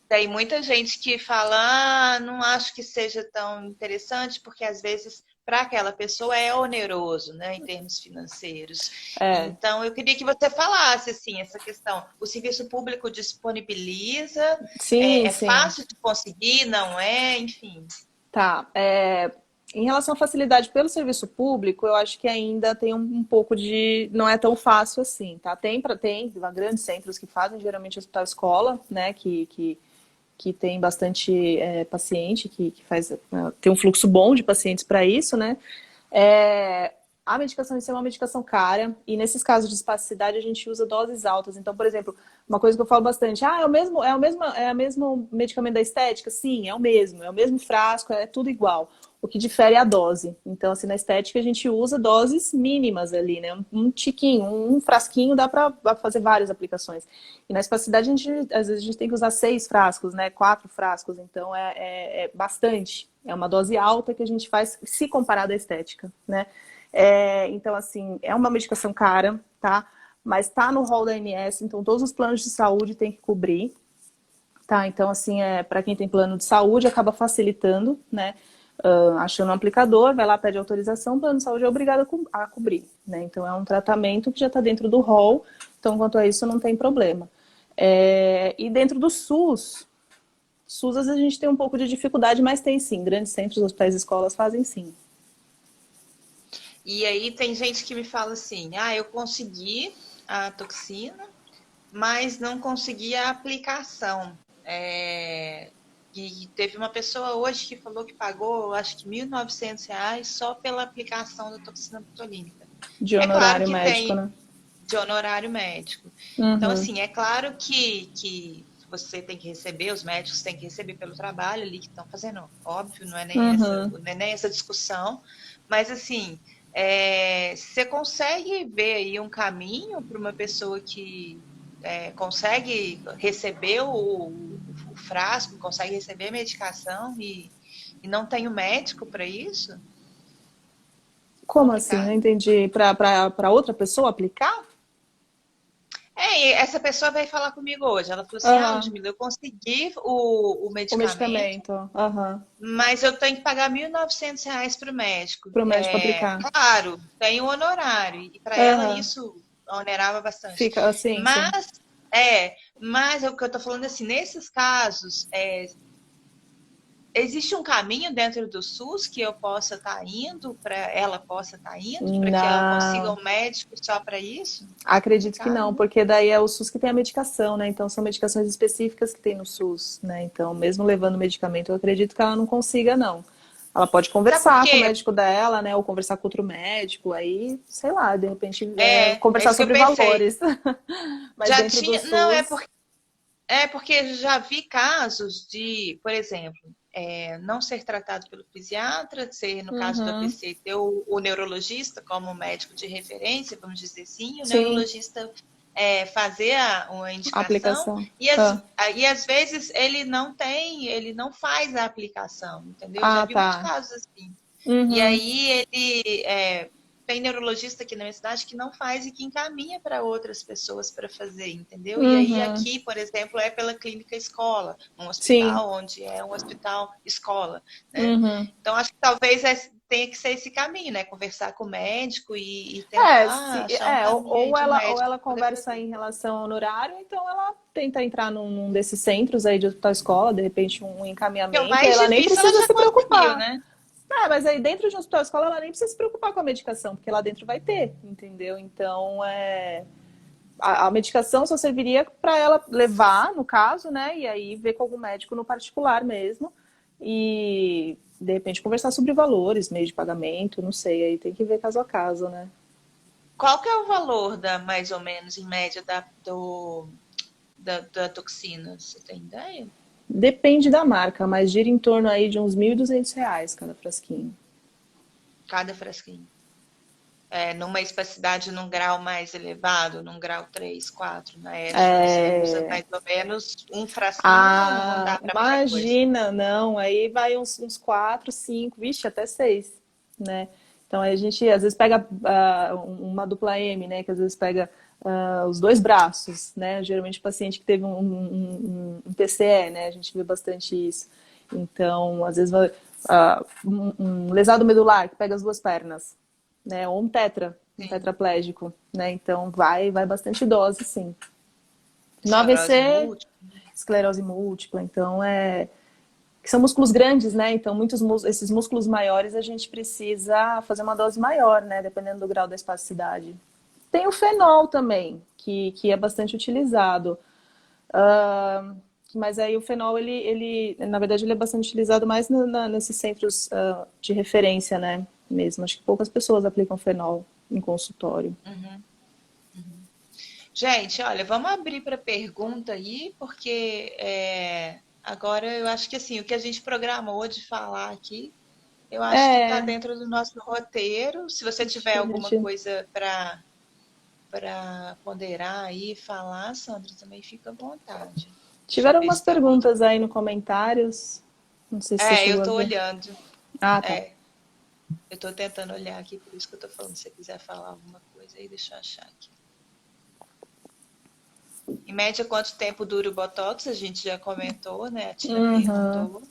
tem muita gente que fala, não acho que seja tão interessante, porque às vezes para aquela pessoa é oneroso, né, em termos financeiros. É. Então, eu queria que você falasse assim essa questão. O serviço público disponibiliza, Sim, é sim. fácil de conseguir, não é? Enfim. Tá. Em relação à facilidade pelo serviço público, eu acho que ainda tem um pouco de. Não é tão fácil assim, tá? Tem grandes centros que fazem, geralmente hospital escola, né? Que tem bastante paciente, que faz. Tem um fluxo bom de pacientes para isso, né? É, a medicação em si é uma medicação cara, e nesses casos de espasticidade a gente usa doses altas. Então, por exemplo, uma coisa que eu falo bastante, é o mesmo medicamento da estética? Sim, é o mesmo frasco, é tudo igual. O que difere é a dose. Então, assim, na estética a gente usa doses mínimas ali, né? Um tiquinho, um frasquinho dá para fazer várias aplicações. E na espasticidade, às vezes a gente tem que usar 6 frascos, né? 4 frascos, então é bastante. É uma dose alta que a gente faz se comparado à estética, né? Então, assim, é uma medicação cara, tá? Mas tá no rol da ANS, então todos os planos de saúde têm que cobrir, tá? Então, assim, para quem tem plano de saúde, acaba facilitando, né? Achando um aplicador, vai lá, pede autorização, o plano de saúde é obrigado a cobrir, né? Então, é um tratamento que já está dentro do rol, então, quanto a isso, não tem problema. E dentro do SUS, às vezes a gente tem um pouco de dificuldade, mas tem sim, grandes centros, hospitais e escolas fazem sim. E aí tem gente que me fala assim, eu consegui a toxina, mas não consegui a aplicação. E teve uma pessoa hoje que falou que pagou, acho que R$ 1.900 só pela aplicação da toxina botulínica. De É claro honorário que médico, tem né? de honorário médico. Então, Uhum, assim, é claro que você tem que receber, os médicos têm que receber pelo trabalho ali que estão fazendo. Óbvio, uhum. não é nem essa discussão, mas assim, você consegue ver aí um caminho para uma pessoa que consegue receber o frasco, consegue receber a medicação e não tem o médico para isso? Como assim? Não Complicado. entendi. Para outra pessoa aplicar? E essa pessoa veio falar comigo hoje. Ela falou assim: Ah, Ludmila, eu consegui o o medicamento, medicamento. Aham. mas eu tenho que pagar R$ 1.900 para o médico. Para o médico aplicar. Claro, tem o honorário, e para ela Aham. isso onerava bastante. Fica assim, sim. Mas, mas é o que eu estou falando assim: nesses casos, existe um caminho dentro do SUS que eu possa estar indo, para ela possa estar indo, para que ela consiga Não. um médico só para isso? Acredito que Complicado, não, né? porque daí é o SUS que tem a medicação, né? Então são medicações específicas que tem no SUS, né? Então, mesmo levando medicamento, eu acredito que ela não consiga, não. Ela pode Sabe por conversar com o quê? médico dela, né? Ou conversar com outro médico, aí, sei lá, de repente É conversar isso que eu sobre pensei. valores. Mas Já dentro do tinha. Não, SUS, porque já vi casos de, por exemplo, não ser tratado pelo psiquiatra, ser, no caso do uhum, AVC, ter o neurologista como médico de referência, vamos dizer assim, o sim, neurologista fazer uma indicação aplicação. e, Ah, e às vezes ele não tem, ele não faz a aplicação, entendeu? Já ah, vi muitos tá. casos assim. E Uhum. aí ele tem neurologista aqui na minha cidade que não faz e que encaminha para outras pessoas para fazer, entendeu? E aí Uhum. aqui, por exemplo, é pela clínica escola, um Sim. hospital onde é um hospital escola, né? Uhum. Então acho que talvez tenha que ser esse caminho, né? Conversar com o médico e É, tentar achar um ou caminho aí de um ou médico ela para poder conversa fazer. em relação ao honorário, então ela tenta entrar num desses centros aí de hospital escola, de repente um Porque o encaminhamento, e mais ela nem difícil ela precisa já se conseguiu, preocupar. né? É, mas aí dentro de um hospital escola ela nem precisa se preocupar com a medicação, porque lá dentro vai ter, entendeu? Então, a medicação só serviria para ela levar, no caso, né? E aí ver com algum médico no particular mesmo. E de repente conversar sobre valores, meio de pagamento, não sei, aí tem que ver caso a caso, né? Qual que é o valor mais ou menos, em média, da toxina? Você tem ideia? Depende da marca, mas gira em torno aí de uns R$ 1.200 cada frasquinho. Cada frasquinho. Numa espacidade num grau mais elevado, num grau 3, 4, na ESO, você usa É... mais ou menos um frasquinho ou não Ah, dá para muita coisa? imagina, não, aí vai uns 4, 5, vixe, até 6, né? Então aí a gente às vezes pega uma dupla M, né? Que às vezes pega os dois braços, né? Geralmente o paciente que teve um PCE, né? A gente vê bastante isso. Então, às vezes um lesado medular que pega as duas pernas, né? Ou um Sim, tetraplégico, né? Então vai bastante dose, sim. No esclerose AVC, múltipla. esclerose múltipla, então que são músculos grandes, né? Então esses músculos maiores a gente precisa fazer uma dose maior, né? Dependendo do grau da espasticidade. Tem o fenol também, que é bastante utilizado. Mas aí o fenol, na verdade, ele é bastante utilizado mais nesses centros de referência, né? Mesmo. Acho que poucas pessoas aplicam fenol em consultório. Uhum. Gente, olha, vamos abrir para pergunta aí, porque agora eu acho que assim, o que a gente programou de falar aqui, eu acho que está É, dentro do nosso roteiro. Se você acho tiver que a alguma gente. coisa para ponderar aí e falar, Sandra, também fica à vontade. Deixa eu Tiveram ver algumas se tem alguma perguntas aí coisa. no comentários. Não sei se você Eu chegou a estou ver. olhando. Ah, tá. É, eu estou tentando olhar aqui, por isso que eu estou falando. Se você quiser falar alguma coisa aí, deixa eu achar aqui. Em média, quanto tempo dura o Botox? A gente já comentou, né? A Tina Uhum. perguntou.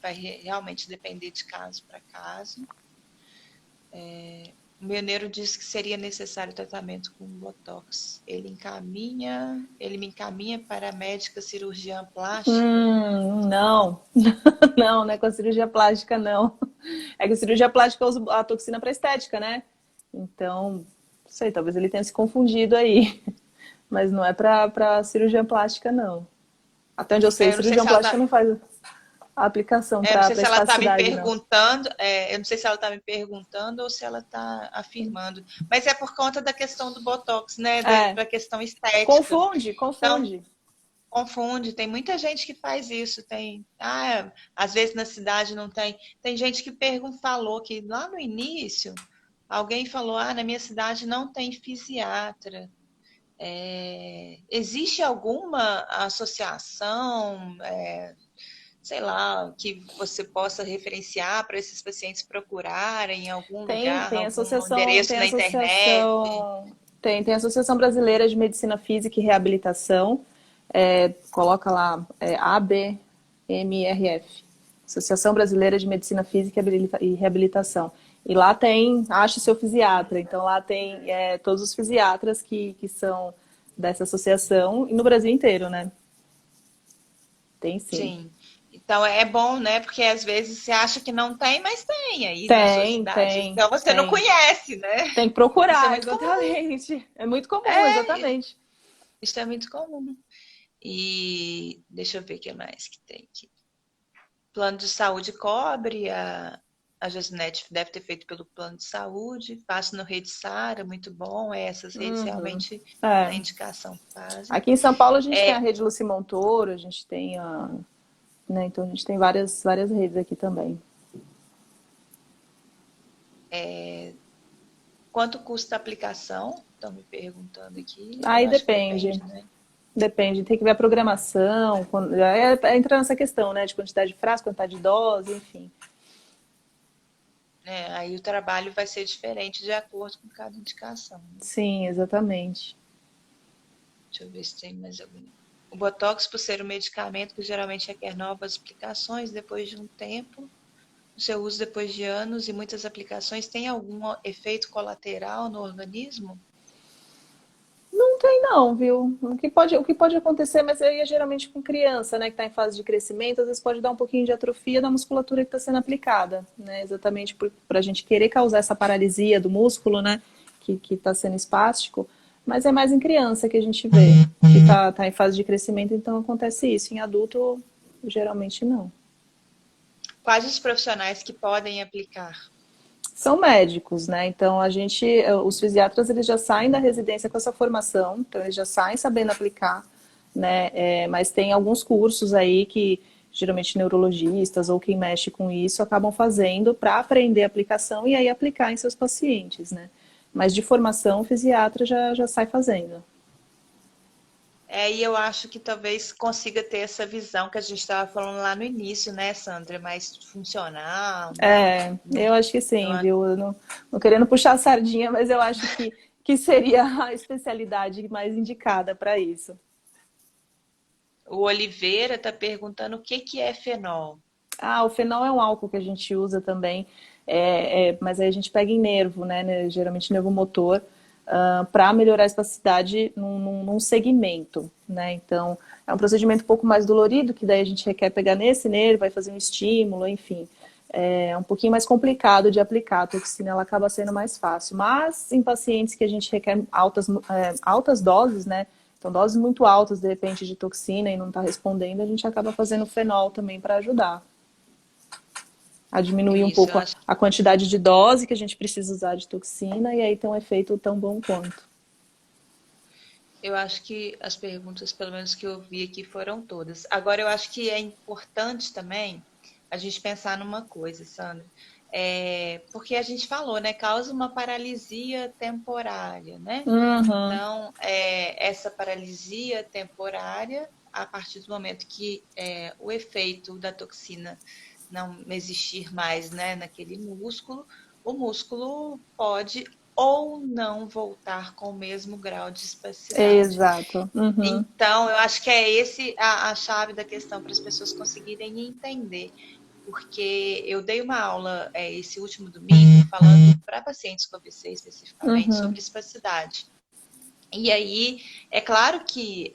Vai realmente depender de caso para caso. O Mineiro disse que seria necessário tratamento com Botox. Ele me encaminha para a médica cirurgiã plástica. Não, não é com a cirurgia plástica, não. É que a cirurgia plástica usa a toxina para estética, né? Então, não sei, talvez ele tenha se confundido aí. Mas não é para cirurgia plástica, não. Até onde eu sei, Eu não sei cirurgião se ela plástica tá, não faz a aplicação eu não para sei se ela está me espasticidade, não. perguntando, eu não sei se ela está me perguntando ou se ela está afirmando. Mas é por conta da questão do Botox, né? É, Da questão estética. confunde, Então, confunde. confunde, tem muita gente que faz isso. Às vezes na cidade não tem. Tem gente que falou que lá no início alguém falou: na minha cidade não tem fisiatra. Existe alguma associação, sei lá, que você possa referenciar para esses pacientes procurarem em algum lugar, Tem algum associação, endereço tem na internet? associação, tem a Associação Brasileira de Medicina Física e Reabilitação, coloca lá ABMRF, Associação Brasileira de Medicina Física e Reabilitação. E lá tem, ache seu fisiatra, então lá tem todos os fisiatras que são dessa associação, e no Brasil inteiro, né? Tem sim. Sim. Então é bom, né? Porque às vezes você acha que não tem, mas tem aí na sua Tem, cidade. tem, Então você não tem. conhece, né? Tem que Isso é procurar, muito comum. exatamente. É muito comum, exatamente. Isso é muito comum. E deixa eu ver o que mais que tem aqui. Plano de saúde cobre, a Jasnet deve ter feito pelo plano de saúde, faço no Rede Sara, muito bom. Essas redes Uhum. realmente na É. indicação fazem. Aqui em São Paulo a gente tem a rede Luci Montoro, a gente tem né, então a gente tem várias redes aqui também. Quanto custa a aplicação? Estão me perguntando aqui. Eu Aí acho que depende, depende, né? depende, tem que ver a programação, entra nessa questão, né, de quantidade de frasco, quantidade de dose, enfim. Aí o trabalho vai ser diferente de acordo com cada indicação. Sim, exatamente. Deixa eu ver se tem mais algum. O Botox, por ser um medicamento que geralmente requer novas aplicações depois de um tempo, o seu uso depois de anos e muitas aplicações, tem algum efeito colateral no organismo? Não tem não, viu? O que pode acontecer, mas aí é geralmente com criança, né, que está em fase de crescimento, às vezes pode dar um pouquinho de atrofia da musculatura que está sendo aplicada, né? Exatamente para a gente querer causar essa paralisia do músculo, né, que está sendo espástico, mas é mais em criança que a gente vê que tá em fase de crescimento, então acontece isso. Em adulto, geralmente não. Quais os profissionais que podem aplicar? São médicos, né? Então os fisiatras, eles já saem da residência com essa formação, então eles já saem sabendo aplicar, né? Mas tem alguns cursos aí que geralmente neurologistas ou quem mexe com isso acabam fazendo para aprender a aplicação e aí aplicar em seus pacientes, né? Mas de formação, o fisiatra já sai fazendo. E eu acho que talvez consiga ter essa visão que a gente estava falando lá no início, né, Sandra? Mais funcional, né? Eu acho que Eu sim, viu? Eu não querendo puxar a sardinha, mas eu acho que seria a especialidade mais indicada para isso. O Oliveira está perguntando o que é fenol. O fenol é um álcool que a gente usa também, mas aí a gente pega em nervo, né, geralmente nervo motor, para melhorar a espasticidade num segmento, né? Então, é um procedimento um pouco mais dolorido, que daí a gente requer pegar nesse nervo, vai fazer um estímulo, enfim. É um pouquinho mais complicado de aplicar, a toxina ela acaba sendo mais fácil. Mas em pacientes que a gente requer altas doses, né? Então, doses muito altas, de repente, de toxina e não está respondendo, a gente acaba fazendo fenol também para ajudar a diminuir um Isso, eu pouco acho. a quantidade de dose que a gente precisa usar de toxina e aí tem um efeito tão bom quanto. Eu acho que as perguntas, pelo menos que eu vi aqui, foram todas. Agora, eu acho que é importante também a gente pensar numa coisa, Sandra. Porque a gente falou, né? Causa uma paralisia temporária, né? Uhum. Então, essa paralisia temporária, a partir do momento que o efeito da toxina não existir mais, né, naquele músculo, o músculo pode ou não voltar com o mesmo grau de espasticidade. Exato. Uhum. Então, eu acho que é esse a chave da questão para as pessoas conseguirem entender. Porque eu dei uma aula esse último domingo falando para pacientes com AVC especificamente, Uhum. sobre espasticidade. E aí, é claro que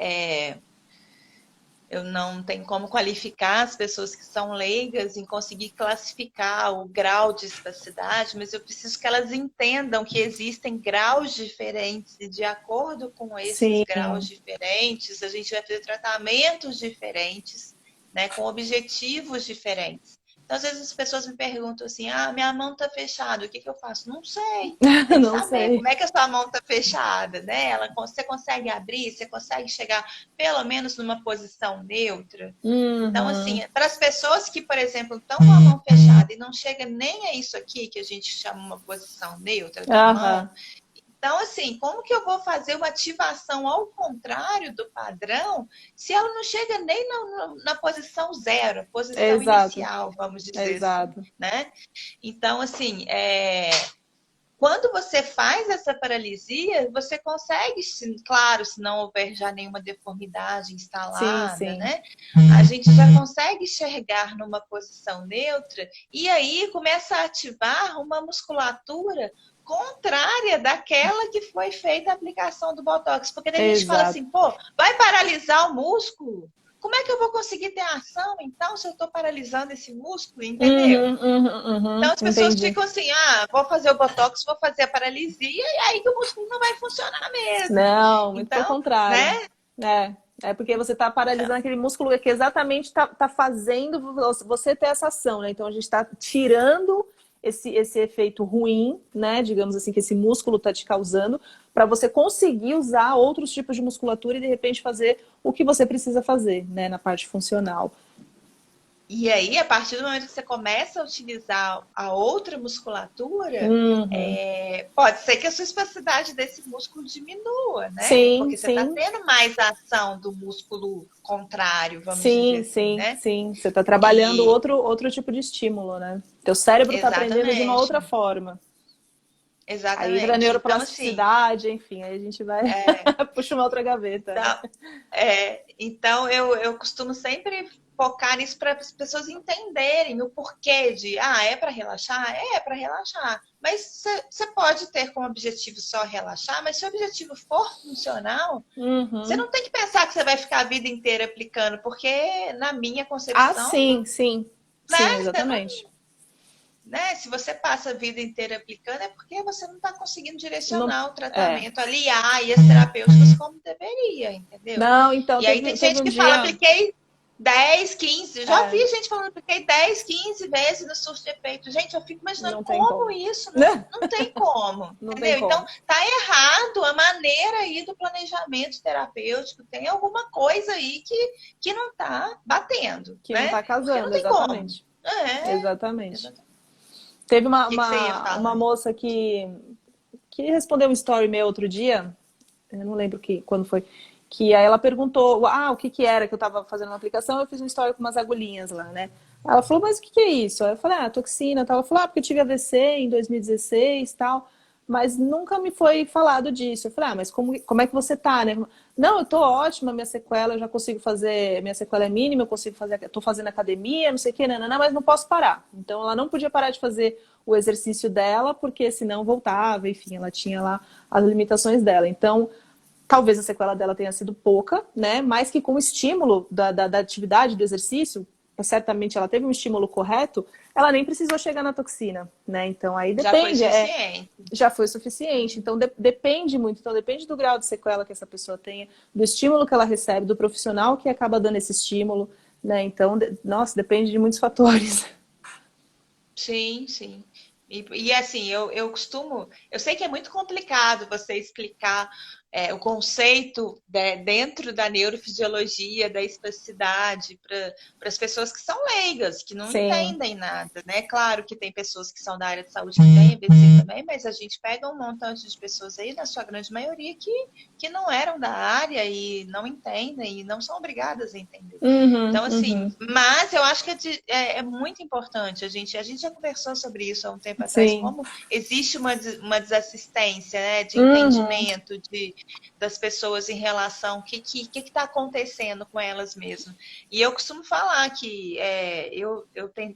eu não tenho como qualificar as pessoas que são leigas em conseguir classificar o grau de espasticidade, mas eu preciso que elas entendam que existem graus diferentes e de acordo com esses Sim, graus diferentes, a gente vai fazer tratamentos diferentes, né, com objetivos diferentes. Então, às vezes as pessoas me perguntam assim, minha mão tá fechada, o que eu faço? Não sei. Tem que não saber sei. como é que a sua mão tá fechada, né? Você consegue abrir, você consegue chegar pelo menos numa posição neutra. Então, Uhum. assim, para as pessoas que, por exemplo, estão com a mão fechada e não chega nem a isso aqui, que a gente chama uma posição neutra da mão, então, assim, como que eu vou fazer uma ativação ao contrário do padrão se ela não chega nem na posição zero, posição Exato, inicial, vamos dizer assim, exato. né? Então, assim, quando você faz essa paralisia, você consegue, claro, se não houver já nenhuma deformidade Sim, instalada, sim. né? A gente já consegue enxergar numa posição neutra e aí começa a ativar uma musculatura contrária daquela que foi feita a aplicação do Botox. Porque daí a gente fala Exato. assim, pô, vai paralisar o músculo? Como é que eu vou conseguir ter ação, então, se eu estou paralisando esse músculo, entendeu? Então as pessoas Entendi. ficam assim, vou fazer o Botox, vou fazer a paralisia, e aí que o músculo não vai funcionar mesmo. Não, muito pelo Então, contrário. né? É porque você está paralisando aquele músculo que exatamente está fazendo você ter essa ação, né? Então a gente está tirando esse efeito ruim, né? Digamos assim, que esse músculo está te causando, para você conseguir usar outros tipos de musculatura e de repente fazer o que você precisa fazer, né? Na parte funcional. E aí, a partir do momento que você começa a utilizar a outra musculatura, Uhum. pode ser que a sua espasticidade desse músculo diminua, né? Sim, Porque você está sim. tendo mais ação do músculo contrário, vamos dizer Sim, assim, sim, né? sim. Você está trabalhando E outro tipo de estímulo, né? Teu cérebro está aprendendo de uma outra exatamente, forma. Aí entra a exatamente. Então, assim, neuroplasticidade, enfim, aí a gente vai puxa uma outra gaveta, né? então, então eu costumo sempre focar nisso para as pessoas entenderem o porquê de, é para relaxar? É para relaxar. Mas você pode ter como objetivo só relaxar, mas se o objetivo for funcional, você Uhum. não tem que pensar que você vai ficar a vida inteira aplicando, porque na minha Ah, concepção, sim, sim. né, Sim, você não, exatamente. né, se você passa a vida inteira aplicando, é porque você não está conseguindo Não, direcionar o é. tratamento, aliar e as terapêuticas como deveria, entendeu? Não, então, E aí tem teve gente um que fala, dia. apliquei 10, 15. Eu já É, vi gente falando, apliquei 10, 15 vezes no surto de efeito. Gente, eu fico imaginando não tem como como. isso, não tem como, Não tem entendeu? Então, como. tá errado a maneira aí do planejamento terapêutico. Tem alguma coisa aí que não tá batendo, Que não né? tá Porque não casando, tem como. exatamente. Exatamente. Exatamente. Teve O que você ia uma falar? moça que respondeu um story meu outro dia, eu não lembro quando foi, que aí ela perguntou, o que que era que eu tava fazendo uma aplicação, eu fiz um story com umas agulhinhas lá, né? Ela falou, mas o que que é isso? Aí eu falei, toxina, tal. Ela falou, porque eu tive AVC em 2016, tal, mas nunca me foi falado disso. Eu falei, mas como é que você tá, né? Não, eu tô ótima, minha sequela, eu já consigo fazer, minha sequela é mínima, eu consigo fazer, tô fazendo academia, não sei o que, nanana, mas não posso parar. Então ela não podia parar de fazer o exercício dela, porque senão voltava, enfim, ela tinha lá as limitações dela. Então, talvez a sequela dela tenha sido pouca, né? Mas que com o estímulo da atividade, do exercício, certamente ela teve um estímulo correto, ela nem precisou chegar na toxina, né? Então aí Já foi depende, suficiente. já foi suficiente. Então depende muito, então depende do grau de sequela que essa pessoa tenha, do estímulo que ela recebe, do profissional que acaba dando esse estímulo, né? Então, nossa, depende de muitos fatores. Sim, sim. E assim, eu costumo. Eu sei que é muito complicado você explicar o conceito dentro da neurofisiologia, da espasticidade, para as pessoas que são leigas, que não Sim, entendem nada, né? Claro que tem pessoas que são da área de saúde que têm AVC também, mas a gente pega um montante de pessoas aí, na sua grande maioria, que não eram da área e não entendem e não são obrigadas a entender. uhum, Então, assim, uhum. mas eu acho que é muito importante. A gente já conversou sobre isso há um tempo atrás, Sim, como existe uma desassistência, né, de uhum. entendimento, das pessoas em relação ao que está acontecendo com elas mesmas. E eu costumo falar que eu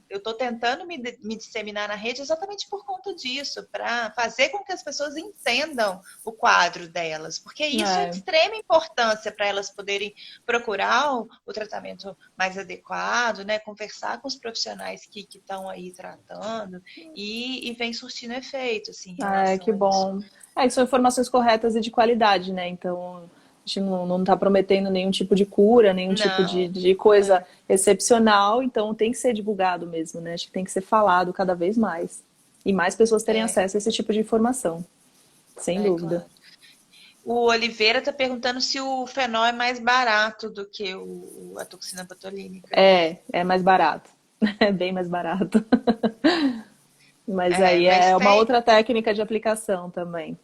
estou tentando me disseminar na rede exatamente por conta disso, para fazer com que as pessoas entendam o quadro delas, porque isso é de extrema importância para elas poderem procurar o tratamento mais adequado, né? Conversar com os profissionais que estão aí tratando e vem surtindo efeito, assim, em relação Que a bom. isso. Que são informações corretas e de qualidade, né? Então, a gente não está prometendo nenhum tipo de cura, nenhum tipo Não. de coisa excepcional, então tem que ser divulgado mesmo, né? Acho que tem que ser falado cada vez mais. E mais pessoas terem acesso a esse tipo de informação, sem dúvida. Claro. O Oliveira está perguntando se o fenol é mais barato do que a toxina botulínica. É mais barato. É bem mais barato. Mas aí Mas é uma tem. outra técnica de aplicação também.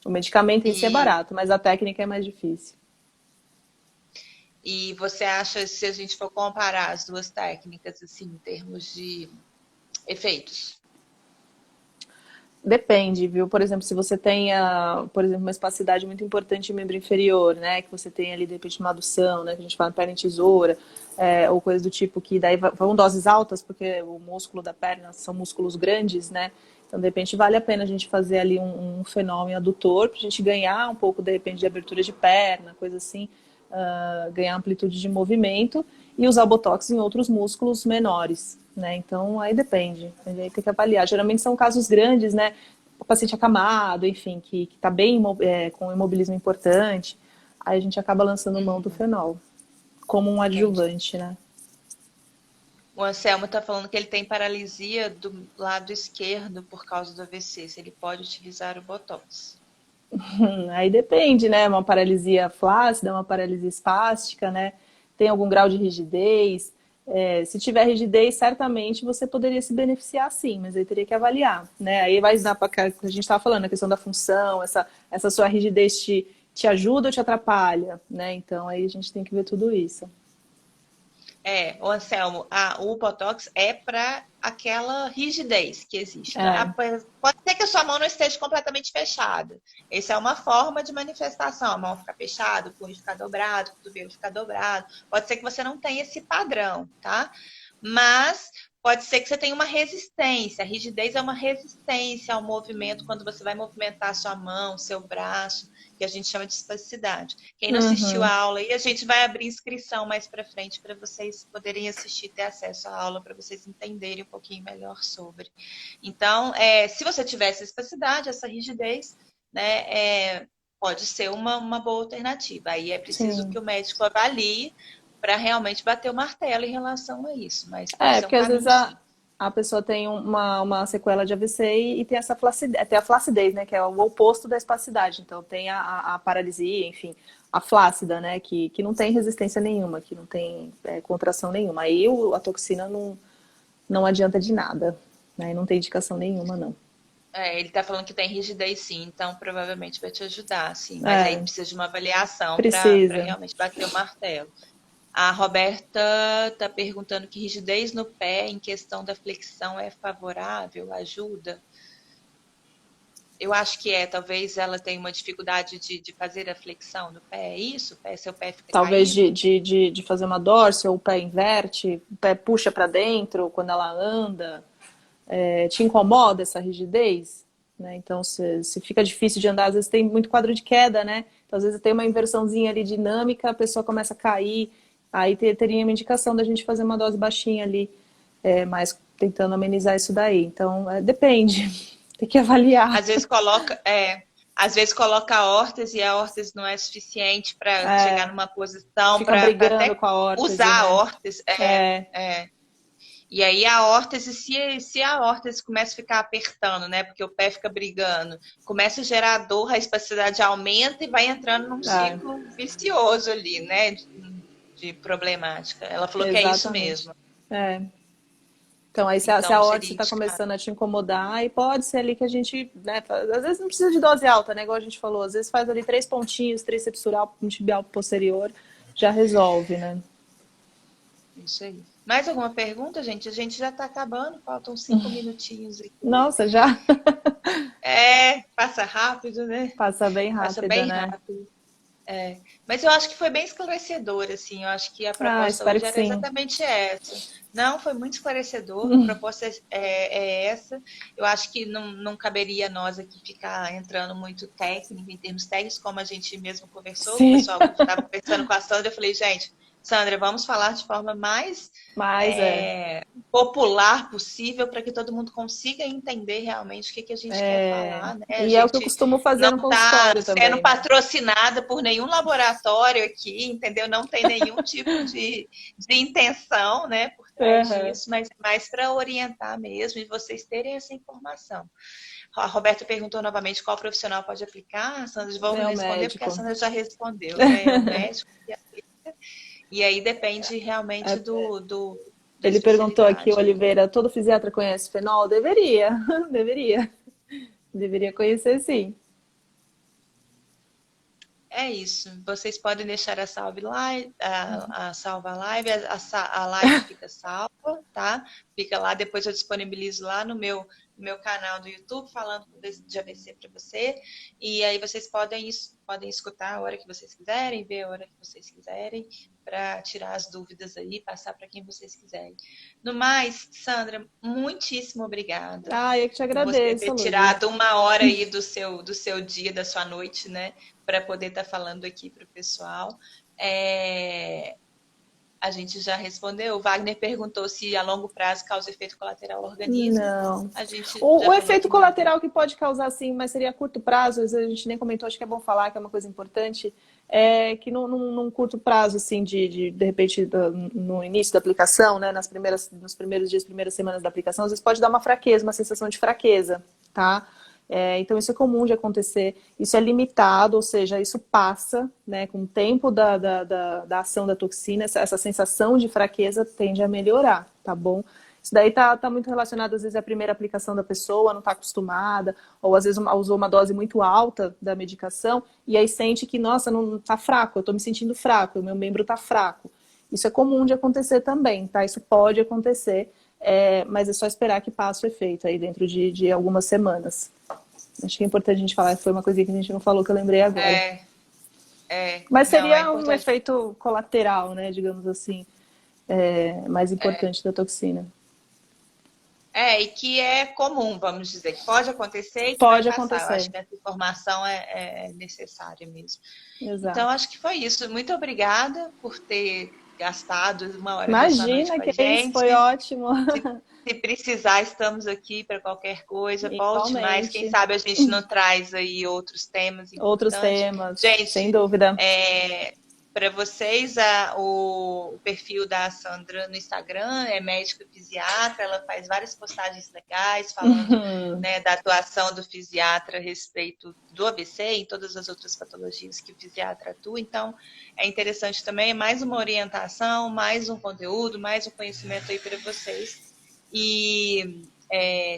O medicamento em si é E, barato, mas a técnica é mais difícil. e você acha, se a gente for comparar as duas técnicas, assim, em termos de efeitos? Depende, viu? Por exemplo, se você tem, por exemplo, uma espacidade muito importante em membro inferior, né? Que você tem ali, de repente, uma adução, né? Que a gente fala perna em tesoura, ou coisa do tipo que daí vão doses altas, porque o músculo da perna são músculos grandes, né? Então, de repente, vale a pena a gente fazer ali um fenômeno adutor, pra gente ganhar um pouco, de repente, de abertura de perna, coisa assim, ganhar amplitude de movimento e usar o Botox em outros músculos menores, né? Então, aí depende. Aí tem que avaliar. Geralmente são casos grandes, né? O paciente acamado, enfim, que está bem com imobilismo importante. Aí a gente acaba lançando mão do fenol como um Entendi. adjuvante, né? O Anselmo está falando que ele tem paralisia do lado esquerdo por causa do AVC. Se ele pode utilizar o Botox. Aí depende, né? Uma paralisia flácida, uma paralisia espástica, né? Tem algum grau de rigidez. Se tiver rigidez, certamente você poderia se beneficiar sim, mas aí teria que avaliar, né? Aí vai dar para a gente estava falando, a questão da função, essa sua rigidez te ajuda ou te atrapalha, né? Então aí a gente tem que ver tudo isso. O Anselmo, o Botox é para aquela rigidez que existe. É, Pode ser que a sua mão não esteja completamente fechada. Essa é uma forma de manifestação. A mão ficar fechada, o punho ficar dobrado, o cotovelo ficar dobrado. Pode ser que você não tenha esse padrão, tá? Mas pode ser que você tenha uma resistência. A rigidez é uma resistência ao movimento quando você vai movimentar a sua mão, seu braço, que a gente chama de espasticidade. Quem não assistiu a uhum, aula aí, a gente vai abrir inscrição mais para frente para vocês poderem assistir, ter acesso à aula, para vocês entenderem um pouquinho melhor sobre. Então, se você tiver essa espasticidade, essa rigidez, né, pode ser uma boa alternativa. Aí é preciso que sim. o médico avalie para realmente bater o martelo em relação a isso, mas pode ser um Porque às vezes caminho sim. a pessoa tem uma sequela de AVC e tem essa flacidez, tem a flacidez, né? Que é o oposto da espasticidade. Então tem a paralisia, enfim, a flácida, né? Que não tem resistência nenhuma, que não tem contração nenhuma. Aí a toxina não adianta de nada, né? E não tem indicação nenhuma, não. Ele está falando que tem rigidez sim, então provavelmente vai te ajudar, sim. Mas aí É, precisa de uma avaliação para precisa. realmente bater o martelo. A Roberta está perguntando que rigidez no pé em questão da flexão é favorável, ajuda? Eu acho que talvez ela tenha uma dificuldade de fazer a flexão no pé, é isso? Seu pé fica Talvez caído? de fazer uma dorse, ou o pé inverte, o pé puxa para dentro quando ela anda. Te incomoda essa rigidez? Né? Então, se fica difícil de andar, às vezes tem muito quadro de queda, né? Então, às vezes tem uma inversãozinha ali dinâmica, a pessoa começa a cair, aí teria uma indicação da gente fazer uma dose baixinha ali, mas tentando amenizar isso daí. Então, depende, tem que avaliar. Às vezes coloca a órtese e a órtese não é suficiente para chegar É, numa posição fica para brigando até com a órtese, usar a né? órtese. É, E aí a órtese, se a órtese começa a ficar apertando, né? Porque o pé fica brigando, começa a gerar dor, a espasticidade aumenta e vai entrando num é, ciclo vicioso ali, né? De problemática. Ela falou que é isso exatamente. mesmo. É. Então, aí se a Então órtese seria está indicado. começando a te incomodar, aí pode ser ali que a gente, né, às vezes não precisa de dose alta, né, igual a gente falou, às vezes faz ali 3 pontinhos, tríceps sural, um tibial posterior, já resolve, né. Isso aí. Mais alguma pergunta, gente? A gente já está acabando, faltam 5 minutinhos aqui. Nossa, já? Passa rápido, né? Passa bem Passa rápido, bem né? rápido. Mas eu acho que foi bem esclarecedor, assim. Eu acho que a Ah, proposta espero hoje que era sim. exatamente essa. Não, foi muito esclarecedor. A proposta é essa. Eu acho que não caberia a nós aqui ficar entrando muito técnico, em termos técnicos, como a gente mesmo conversou. O Sim, pessoal estava conversando com a Sandra, eu falei, gente, Sandra, vamos falar de forma mais mas é. popular possível para que todo mundo consiga entender realmente o que a gente quer falar, né? A E é o que eu gente costumo fazer não no está consultório sendo também, né? patrocinada por nenhum laboratório aqui, entendeu? Não tem nenhum tipo de intenção, né, por trás Aham. disso, mas mais para orientar mesmo e vocês terem essa informação. A Roberta perguntou novamente qual profissional pode aplicar. A Sandra, vamos É o responder porque a médico. Sandra já respondeu, né? É o médico que aplica. E aí depende realmente da Ele perguntou aqui, especialidade. Oliveira, todo fisiatra conhece fenol? Deveria, deveria. Deveria conhecer, sim. É isso. Vocês podem deixar a salve live, a salva live, a live fica salva, tá? Fica lá, depois eu disponibilizo lá no meu canal do YouTube falando de AVC para você. E aí vocês podem escutar a hora que vocês quiserem, ver a hora que vocês quiserem, para tirar as dúvidas aí, passar para quem vocês quiserem. No mais, Sandra, muitíssimo obrigada Ah, eu que te por você agradeço, ter Lud. tirado uma hora aí do seu dia, da sua noite, né? Para poder estar falando aqui para o pessoal. A gente já respondeu. O Wagner perguntou se a longo prazo causa efeito colateral ao organismo. Não. A gente O já falou efeito que não. colateral que pode causar, sim, mas seria a curto prazo, às vezes a gente nem comentou, acho que é bom falar, que é uma coisa importante, é que num curto prazo, assim, de repente, no início da aplicação, né, nos primeiros dias, primeiras semanas da aplicação, às vezes pode dar uma fraqueza, uma sensação de fraqueza, tá? Então, isso é comum de acontecer. Isso é limitado, ou seja, isso passa, né, com o tempo da ação da toxina, essa sensação de fraqueza tende a melhorar, tá bom? Isso daí tá muito relacionado, às vezes, à primeira aplicação da pessoa, não está acostumada, ou às vezes usou uma dose muito alta da medicação, e aí sente que, nossa, não tá fraco, eu estou me sentindo fraco, o meu membro está fraco. Isso é comum de acontecer também, tá? Isso pode acontecer, mas é só esperar que passe o efeito aí dentro de algumas semanas. Acho que é importante a gente falar, foi uma coisa que a gente não falou que eu lembrei agora. Mas Não, é seria um importante. efeito colateral, né, digamos assim, mais importante da toxina. E que é comum, vamos dizer, que pode acontecer e que vai Pode passar. Eu acho acontecer, que essa informação é necessária mesmo. Então, exato. acho que foi isso. Muito obrigada por ter gastado uma hora da sua noite Imagina com a que é isso, foi gente. ótimo. Se precisar, estamos aqui para qualquer coisa. Volte mais. Quem Igualmente. sabe a gente não traz aí outros temas Outros importantes. temas, sem Gente, dúvida. para vocês, o perfil da Sandra no Instagram é médico e fisiatra. Ela faz várias postagens legais falando, né, da atuação do fisiatra a respeito do AVC e em todas as outras patologias que o fisiatra atua. Então, é interessante também, mais uma orientação, mais um conteúdo, mais um conhecimento aí para vocês. E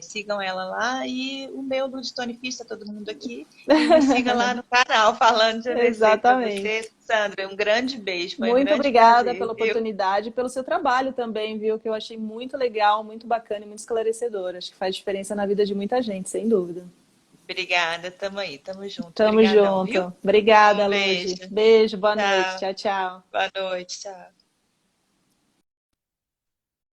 sigam ela lá e o meu Lud Tony Fish, tá todo mundo aqui. E me siga lá no canal falando de AVC para você. Exatamente. Sandra, um grande beijo, foi um Muito grande obrigada prazer, pela viu? oportunidade e pelo seu trabalho também, viu? Que eu achei muito legal, muito bacana e muito esclarecedor. Acho que faz diferença na vida de muita gente, sem dúvida. Obrigada, tamo aí, tamo junto. Tamo Obrigadão, viu? junto. Obrigada, Um Lude. beijo. Beijo, boa noite. Tchau. Tchau, tchau. Boa noite, tchau.